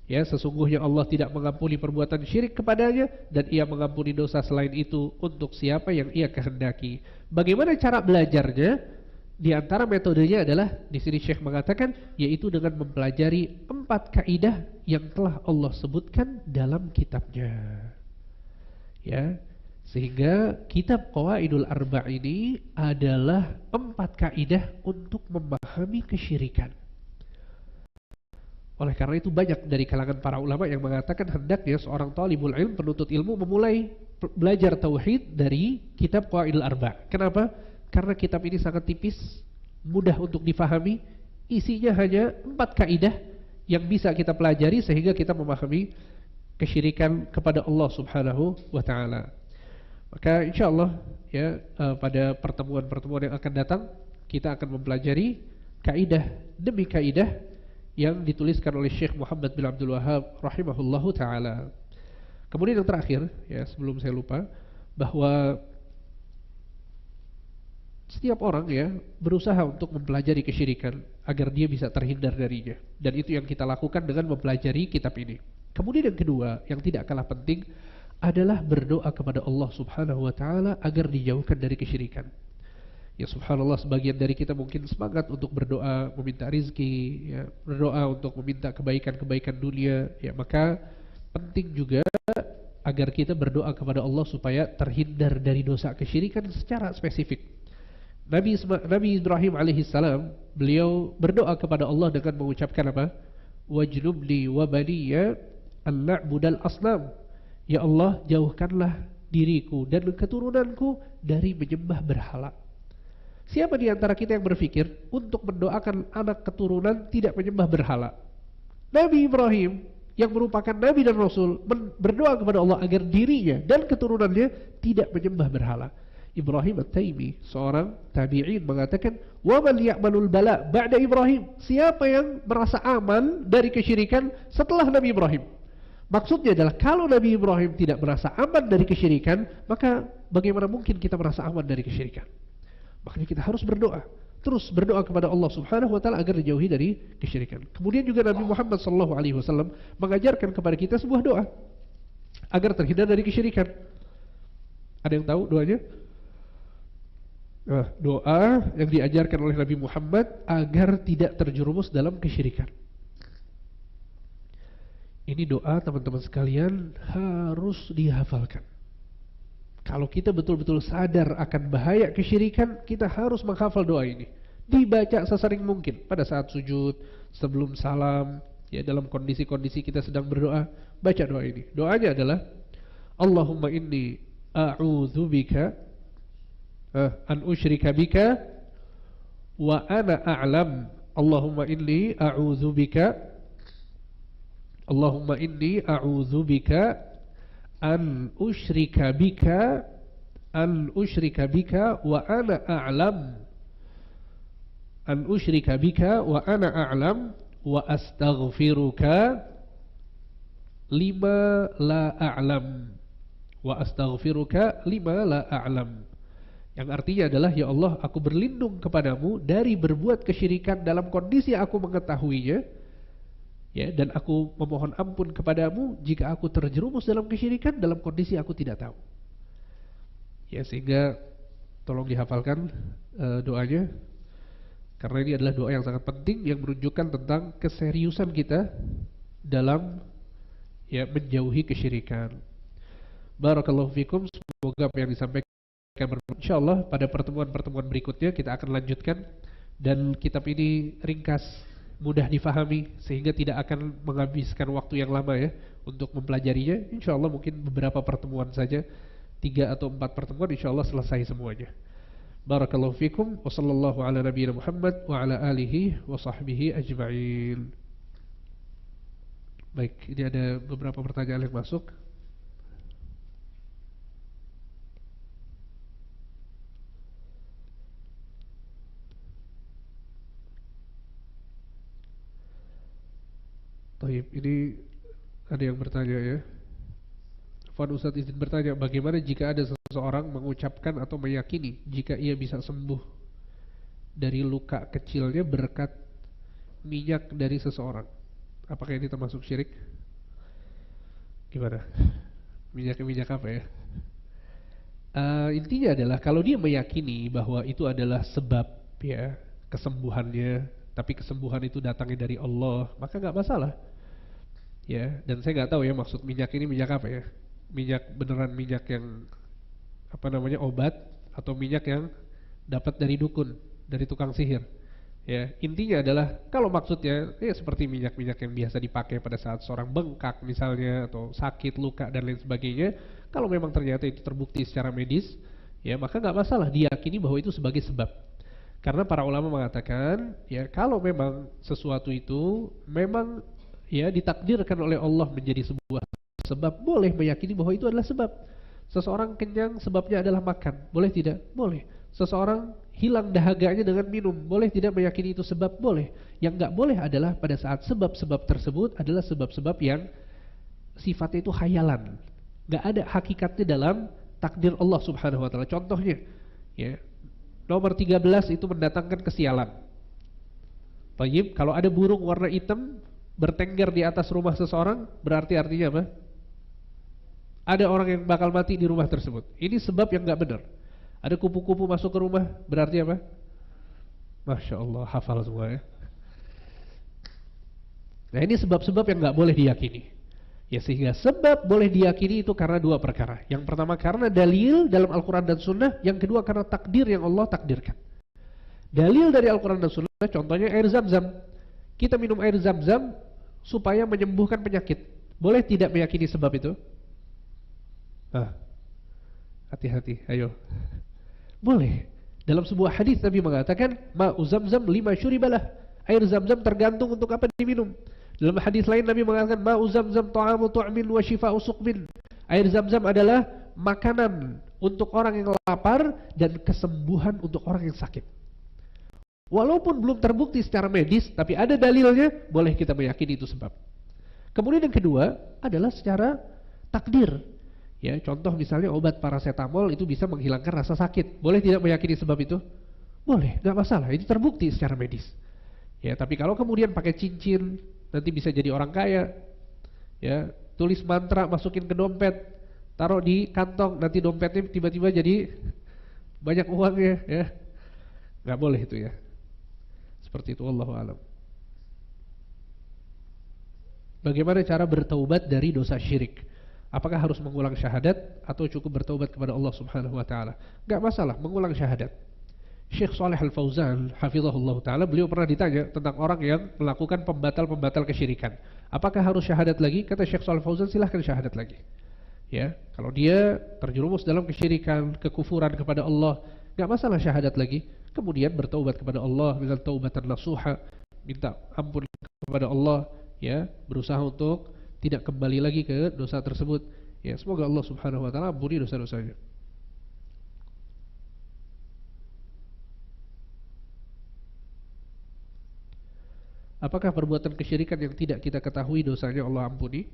Ya, sesungguhnya Allah tidak mengampuni perbuatan syirik kepadanya dan ia mengampuni dosa selain itu untuk siapa yang ia kehendaki. Bagaimana cara belajarnya? Di antara metodenya adalah di sini Syekh mengatakan yaitu dengan mempelajari 4 kaidah yang telah Allah sebutkan dalam kitabnya. Ya, sehingga kitab Qawaidul Arba' ini adalah 4 kaidah untuk memahami kesyirikan. Oleh karena itu banyak dari kalangan para ulama yang mengatakan hendaknya seorang talibul ilm, penuntut ilmu memulai belajar tauhid dari kitab Qawaidul Arba'. Kenapa? Karena kitab ini sangat tipis, mudah untuk difahami, isinya hanya 4 kaidah yang bisa kita pelajari sehingga kita memahami kesyirikan kepada Allah Subhanahu wa taala. Maka insyaallah ya pada pertemuan-pertemuan yang akan datang kita akan mempelajari kaidah demi kaidah yang dituliskan oleh Syekh Muhammad bin Abdul Wahhab rahimahullahu taala. Kemudian yang terakhir ya sebelum saya lupa, bahwa setiap orang ya berusaha untuk mempelajari kesyirikan agar dia bisa terhindar darinya, dan itu yang kita lakukan dengan mempelajari kitab ini. Kemudian yang kedua yang tidak kalah penting adalah berdoa kepada Allah Subhanahu wa taala agar dijauhkan dari kesyirikan. Ya subhanallah, sebagian dari kita mungkin semangat untuk berdoa meminta rizki ya, berdoa untuk meminta kebaikan-kebaikan dunia ya, maka penting juga agar kita berdoa kepada Allah supaya terhindar dari dosa kesyirikan secara spesifik. Nabi Ibrahim alaihissalam beliau berdoa kepada Allah dengan mengucapkan apa? Wajnubni wa baniya an na'budal asnam. Ya Allah, jauhkanlah diriku dan keturunanku dari menyembah berhala. Siapa di antara kita yang berpikir untuk mendoakan anak keturunan tidak menyembah berhala? Nabi Ibrahim yang merupakan Nabi dan Rasul berdoa kepada Allah agar dirinya dan keturunannya tidak menyembah berhala. Ibrahim At-Taimi, seorang tabi'in, mengatakan, "Wa man ya'malul bala ba'da Ibrahim?" Siapa yang merasa aman dari kesyirikan setelah Nabi Ibrahim? Maksudnya adalah kalau Nabi Ibrahim tidak merasa aman dari kesyirikan, maka bagaimana mungkin kita merasa aman dari kesyirikan? Makanya kita harus berdoa, terus berdoa kepada Allah Subhanahu wa taala agar dijauhi dari kesyirikan. Kemudian juga Nabi Muhammad sallallahu alaihi wasallam mengajarkan kepada kita sebuah doa agar terhindar dari kesyirikan. Ada yang tahu doanya? Nah, doa yang diajarkan oleh Nabi Muhammad agar tidak terjerumus dalam kesyirikan. Ini doa teman-teman sekalian harus dihafalkan. Kalau kita betul-betul sadar akan bahaya kesyirikan, kita harus menghafal doa ini. Dibaca sesering mungkin pada saat sujud, sebelum salam, ya dalam kondisi-kondisi kita sedang berdoa, baca doa ini. Doanya adalah Allahumma inni a'udzubika an usyrika bika wa ana a'lam. Allahumma inni a'udzubika an usyrika bika wa ana a'lam wa astaghfiruka lima la a'lam. Yang artinya adalah, ya Allah, aku berlindung kepadamu dari berbuat kesyirikan dalam kondisi aku mengetahuinya, ya, dan aku memohon ampun kepadamu jika aku terjerumus dalam kesyirikan dalam kondisi aku tidak tahu. Ya, sehingga tolong dihafalkan doanya, karena ini adalah doa yang sangat penting yang menunjukkan tentang keseriusan kita dalam, ya, menjauhi kesyirikan. Barakallahu fikum. Semoga apa yang disampaikan insyaallah pada pertemuan-pertemuan berikutnya kita akan lanjutkan, dan kitab ini ringkas, mudah difahami, sehingga tidak akan menghabiskan waktu yang lama ya untuk mempelajarinya. Insyaallah mungkin beberapa pertemuan saja, 3 atau 4 pertemuan, insyaallah selesai semuanya. Barakallahu fikum wa sallallahu ala nabiyina Muhammad wa ala alihi wa sahbihi ajma'in. Baik, ini ada beberapa pertanyaan yang masuk. Taib, ini ada yang bertanya ya. Afwan Ustaz, izin bertanya, bagaimana jika ada seseorang mengucapkan atau meyakini jika ia bisa sembuh dari luka kecilnya berkat minyak dari seseorang? Apakah ini termasuk syirik? Gimana? Minyak apa ya? Intinya adalah kalau dia meyakini bahwa itu adalah sebab ya kesembuhannya, tapi kesembuhan itu datangnya dari Allah, maka nggak masalah. Ya, dan saya nggak tahu ya maksud minyak ini minyak apa ya? Minyak beneran minyak yang apa namanya, obat, atau minyak yang dapat dari dukun, dari tukang sihir. Ya, intinya adalah kalau maksudnya ya seperti minyak-minyak yang biasa dipakai pada saat seorang bengkak misalnya, atau sakit, luka dan lain sebagainya, kalau memang ternyata itu terbukti secara medis, ya maka nggak masalah diyakini bahwa itu sebagai sebab. Karena para ulama mengatakan, ya kalau memang sesuatu itu memang ya ditakdirkan oleh Allah menjadi sebuah sebab, boleh meyakini bahwa itu adalah sebab. Seseorang kenyang sebabnya adalah makan, boleh tidak? Boleh. Seseorang hilang dahaganya dengan minum, boleh tidak meyakini itu sebab? Boleh. Yang nggak boleh adalah pada saat sebab-sebab tersebut adalah sebab-sebab yang sifatnya itu khayalan, nggak ada hakikatnya dalam takdir Allah Subhanahu wa taala. Contohnya, ya, nomor 13 itu mendatangkan kesialan. Tayyib, kalau ada burung warna hitam bertengger di atas rumah seseorang, berarti artinya apa? Ada orang yang bakal mati di rumah tersebut. Ini sebab yang nggak benar. Ada kupu-kupu masuk ke rumah, berarti apa? Masya Allah, hafal semua ya. Nah, ini sebab-sebab yang nggak boleh diyakini. Ya, sehingga sebab boleh diyakini itu karena 2 perkara. Yang pertama karena dalil dalam Al-Quran dan Sunnah. Yang kedua karena takdir yang Allah takdirkan. Dalil dari Al-Quran dan Sunnah, contohnya air Zam-Zam. Kita minum air Zam-Zam supaya menyembuhkan penyakit. Boleh tidak meyakini sebab itu? Hati-hati, ayo. Boleh. Dalam sebuah hadis Nabi mengatakan, ma'u Zam-Zam lima syuribalah. Air Zam-Zam tergantung untuk apa diminum. Dalam hadis lain Nabi mengatakan, ma'u Zam-Zam ta'amu tu'min wa shifa'u suqmin. Air Zam-Zam adalah makanan untuk orang yang lapar dan kesembuhan untuk orang yang sakit. Walaupun belum terbukti secara medis, tapi ada dalilnya, boleh kita meyakini itu sebab. Kemudian yang kedua adalah secara takdir. Ya, contoh misalnya obat paracetamol itu bisa menghilangkan rasa sakit. Boleh tidak meyakini sebab itu? Boleh, nggak masalah. Itu terbukti secara medis. Ya, tapi kalau kemudian pakai cincin, nanti bisa jadi orang kaya. Ya, tulis mantra, masukin ke dompet, taruh di kantong, nanti dompetnya tiba-tiba jadi banyak uangnya. Ya, nggak boleh itu ya. Seperti itu, wallahu alam. Bagaimana cara bertaubat dari dosa syirik? Apakah harus mengulang syahadat atau cukup bertaubat kepada Allah Subhanahu wa taala? Enggak masalah mengulang syahadat. Syekh Shalih Al-Fauzan hafizahullah taala, beliau pernah ditanya tentang orang yang melakukan pembatal-pembatal kesyirikan. Apakah harus syahadat lagi? Kata Syekh Shalih Al-Fauzan, silahkan syahadat lagi. Ya, kalau dia terjerumus dalam kesyirikan, kekufuran kepada Allah, enggak masalah syahadat lagi. Kemudian bertaubat kepada Allah dengan taubatan nasuha, minta ampun kepada Allah, ya, berusaha untuk tidak kembali lagi ke dosa tersebut. Ya, semoga Allah Subhanahu wa taala ampuni dosa-dosanya. Apakah perbuatan kesyirikan yang tidak kita ketahui dosanya Allah ampuni?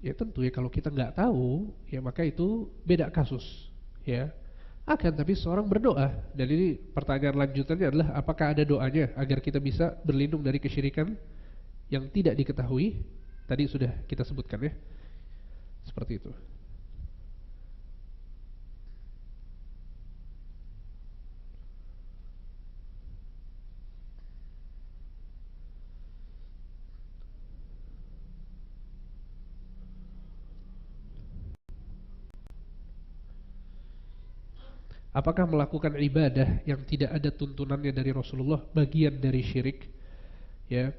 Ya tentu ya, kalau kita nggak tahu, ya maka itu beda kasus, ya. Tapi seorang berdoa, dan ini pertanyaan lanjutannya adalah apakah ada doanya agar kita bisa berlindung dari kesyirikan yang tidak diketahui? Tadi sudah kita sebutkan ya, seperti itu. Apakah melakukan ibadah yang tidak ada tuntunannya dari Rasulullah bagian dari syirik? Ya,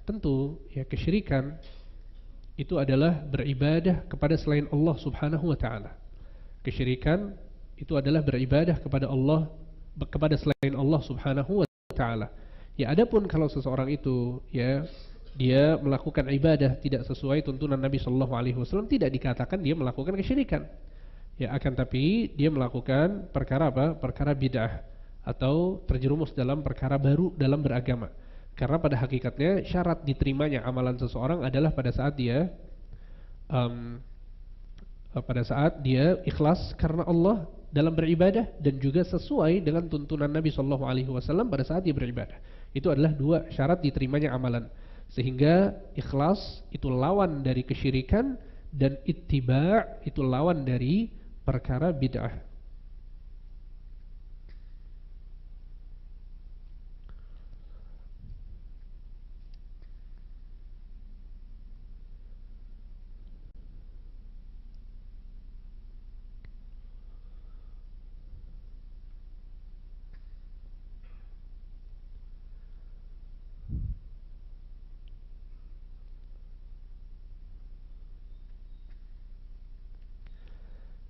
tentu ya, kesyirikan itu adalah beribadah kepada selain Allah Subhanahu wa taala. Kesyirikan itu adalah beribadah kepada Allah, kepada selain Allah Subhanahu wa taala. Ya, adapun kalau seseorang itu ya dia melakukan ibadah tidak sesuai tuntunan Nabi sallallahu alaihi wasallam, tidak dikatakan dia melakukan kesyirikan. Ya, akan tapi dia melakukan perkara apa? Perkara bid'ah atau terjerumus dalam perkara baru dalam beragama. Karena pada hakikatnya syarat diterimanya amalan seseorang adalah pada saat dia ikhlas karena Allah dalam beribadah dan juga sesuai dengan tuntunan Nabi sallallahu alaihi wasallam pada saat dia beribadah. Itu adalah dua syarat diterimanya amalan. Sehingga ikhlas itu lawan dari kesyirikan dan ittiba' itu lawan dari perkara bid'ah.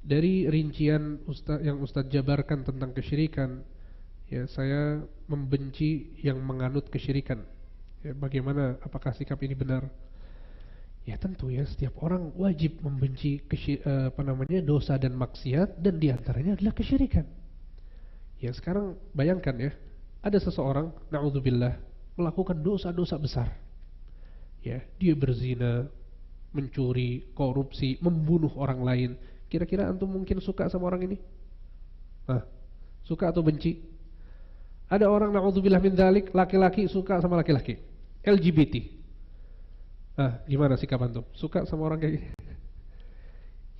Dari rincian yang Ustadz jabarkan tentang kesyirikan, ya saya membenci yang menganut kesyirikan. Ya, bagaimana, apakah sikap ini benar? Ya tentu ya, setiap orang wajib membenci dosa dan maksiat, dan diantaranya adalah kesyirikan. Ya sekarang bayangkan ya, ada seseorang, na'udzubillah, melakukan dosa-dosa besar. Ya, dia berzina, mencuri, korupsi, membunuh orang lain. Kira-kira antum mungkin suka sama orang ini? Suka atau benci? Ada orang na'udzubillah min dzalik, laki-laki suka sama laki-laki. LGBT. Gimana sikap antum? Suka sama orang kayak gini?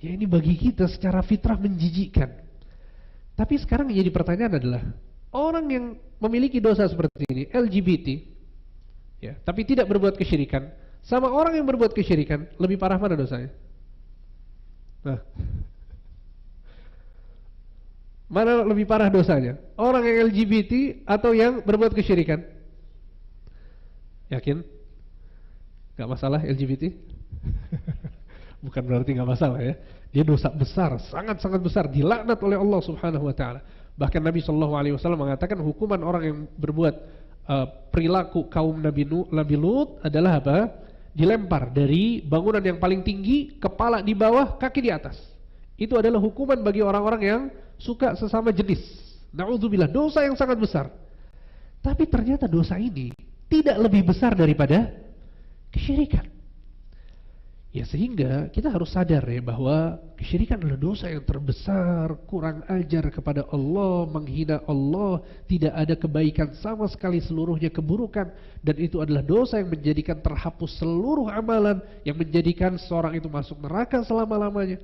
Ya ini bagi kita secara fitrah menjijikkan. Tapi sekarang yang jadi pertanyaan adalah, orang yang memiliki dosa seperti ini, LGBT, ya, tapi tidak berbuat kesyirikan, sama orang yang berbuat kesyirikan, lebih parah mana dosanya? Mana lebih parah dosanya? Orang yang LGBT atau yang berbuat kesyirikan? Yakin? Gak masalah LGBT? Bukan berarti gak masalah ya. Dia dosa besar, sangat-sangat besar, dilaknat oleh Allah Subhanahu wa taala. Bahkan Nabi sallallahu alaihi wasallam mengatakan hukuman orang yang berbuat perilaku kaum Nabi Lut adalah apa? Dilempar dari bangunan yang paling tinggi, kepala di bawah, kaki di atas. Itu adalah hukuman bagi orang-orang yang suka sesama jenis. Na'udzubillah, dosa yang sangat besar. Tapi ternyata dosa ini tidak lebih besar daripada kesyirikan. Ya sehingga kita harus sadar ya bahwa kesyirikan adalah dosa yang terbesar, kurang ajar kepada Allah, menghina Allah, tidak ada kebaikan sama sekali, seluruhnya keburukan, dan itu adalah dosa yang menjadikan terhapus seluruh amalan, yang menjadikan seorang itu masuk neraka selama-lamanya.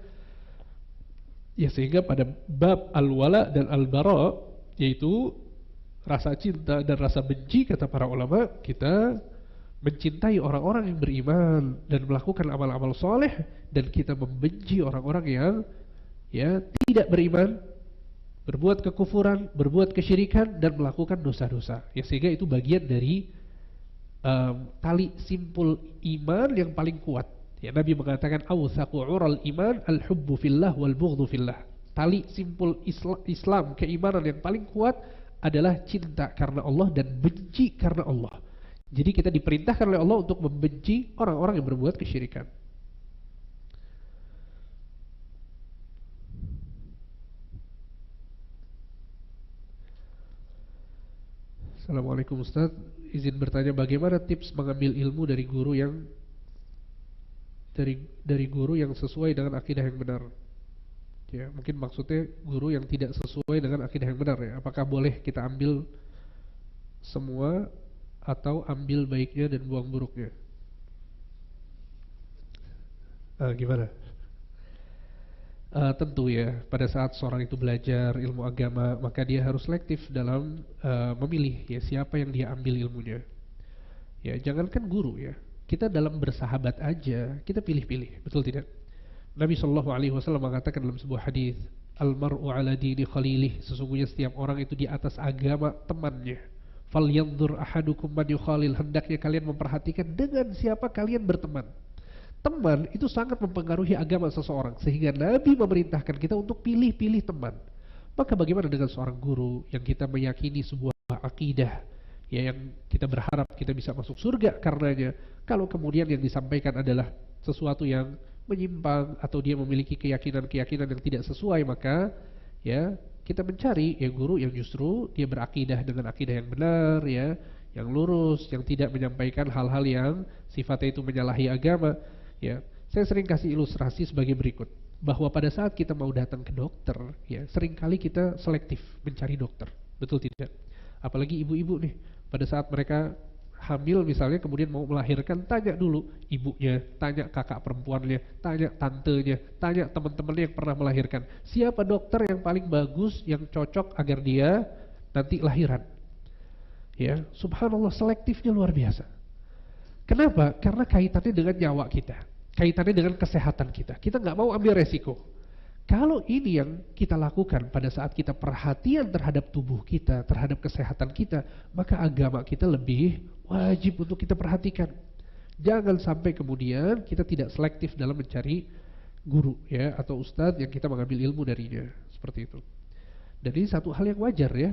Ya sehingga pada bab al-wala dan al-bara, yaitu rasa cinta dan rasa benci, kata para ulama, kita mencintai orang-orang yang beriman dan melakukan amal-amal soleh, dan kita membenci orang-orang yang ya tidak beriman, berbuat kekufuran, berbuat kesyirikan, dan melakukan dosa-dosa. Ya sehingga itu bagian dari tali simpul iman yang paling kuat. Ya Nabi mengatakan awsaqu ural iman al-hubbu fillah wal bughdhu fillah. Tali simpul Islam, keimanan yang paling kuat adalah cinta karena Allah dan benci karena Allah. Jadi kita diperintahkan oleh Allah untuk membenci orang-orang yang berbuat kesyirikan. Assalamualaikum Ustaz, izin bertanya bagaimana tips mengambil ilmu dari guru yang sesuai dengan akidah yang benar. Ya, mungkin maksudnya guru yang tidak sesuai dengan akidah yang benar ya. Apakah boleh kita ambil semua atau ambil baiknya dan buang buruknya? Gimana? Tentu ya, pada saat seorang itu belajar ilmu agama, maka dia harus selektif dalam memilih ya siapa yang dia ambil ilmunya. Ya, jangankan guru ya, kita dalam bersahabat aja kita pilih-pilih, betul tidak? Nabi SAW mengatakan dalam sebuah hadis, "Al-mar'u ala dini khalilih." Sesungguhnya setiap orang itu di atas agama temannya. "Falyanzur ahadukum man yukhalil." Hendaknya kalian memperhatikan dengan siapa kalian berteman. Teman itu sangat mempengaruhi agama seseorang, sehingga Nabi memerintahkan kita untuk pilih-pilih teman. Maka bagaimana dengan seorang guru yang kita meyakini sebuah akidah ya, yang kita berharap kita bisa masuk surga karenanya, kalau kemudian yang disampaikan adalah sesuatu yang menyimpang atau dia memiliki keyakinan-keyakinan yang tidak sesuai, maka ya kita mencari ya guru yang justru dia berakidah dengan akidah yang benar ya, yang lurus, yang tidak menyampaikan hal-hal yang sifatnya itu menyalahi agama ya. Saya sering kasih ilustrasi sebagai berikut, bahwa pada saat kita mau datang ke dokter ya, seringkali kita selektif mencari dokter, betul tidak? Apalagi ibu-ibu nih, pada saat mereka hamil misalnya, kemudian mau melahirkan, tanya dulu ibunya, tanya kakak perempuannya, tanya tantenya, tanya teman-temannya yang pernah melahirkan, siapa dokter yang paling bagus, yang cocok agar dia nanti lahiran. Ya, subhanallah, selektifnya luar biasa. Kenapa? Karena kaitannya dengan nyawa kita, kaitannya dengan kesehatan kita. Kita nggak mau ambil resiko. Kalau ini yang kita lakukan pada saat kita perhatian terhadap tubuh kita, terhadap kesehatan kita, maka agama kita lebih wajib untuk kita perhatikan. Jangan sampai kemudian kita tidak selektif dalam mencari guru ya, atau ustadz yang kita mengambil ilmu darinya, seperti itu. Dan ini satu hal yang wajar ya,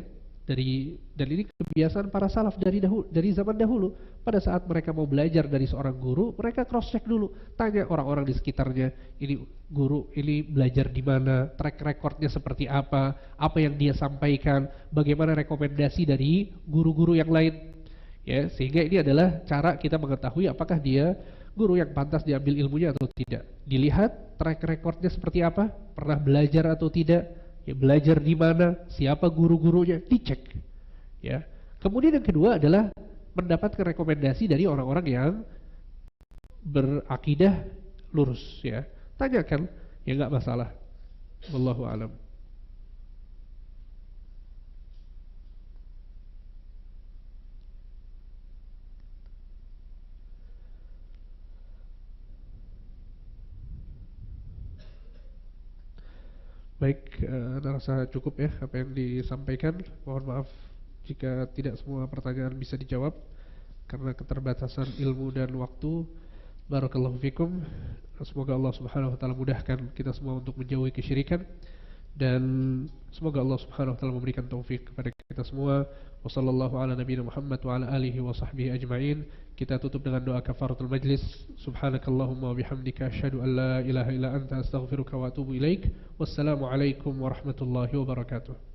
dan ini kebiasaan para salaf dari zaman dahulu. Pada saat mereka mau belajar dari seorang guru, mereka cross check dulu, tanya orang-orang di sekitarnya, ini guru ini belajar di mana, track recordnya seperti apa yang dia sampaikan, bagaimana rekomendasi dari guru-guru yang lain ya, sehingga ini adalah cara kita mengetahui apakah dia guru yang pantas diambil ilmunya atau tidak. Dilihat track recordnya seperti apa, pernah belajar atau tidak ya, belajar di mana, siapa guru-gurunya, dicek ya. Kemudian yang kedua adalah mendapatkan rekomendasi dari orang-orang yang berakidah lurus ya. Tanyakan, ya nggak masalah. Wallahu a'lam. Baik, rasa cukup ya apa yang disampaikan. Mohon maaf jika tidak semua pertanyaan bisa dijawab karena keterbatasan ilmu dan waktu. Barakallahu fikum. Semoga Allah Subhanahu wa taala mudahkan kita semua untuk menjauhi kesyirikan, dan semoga Allah Subhanahu wa taala memberikan taufik kepada kita semua. Wassallallahu ala nabiyina Muhammad wa ala alihi wa sahbihi ajma'in. Kita tutup dengan doa kafaratul majlis. Subhanakallahumma wa bihamdika asyhadu an la ilaha illa anta astaghfiruka wa atubu ilaik. Wassalamu alaikum warahmatullahi wabarakatuh.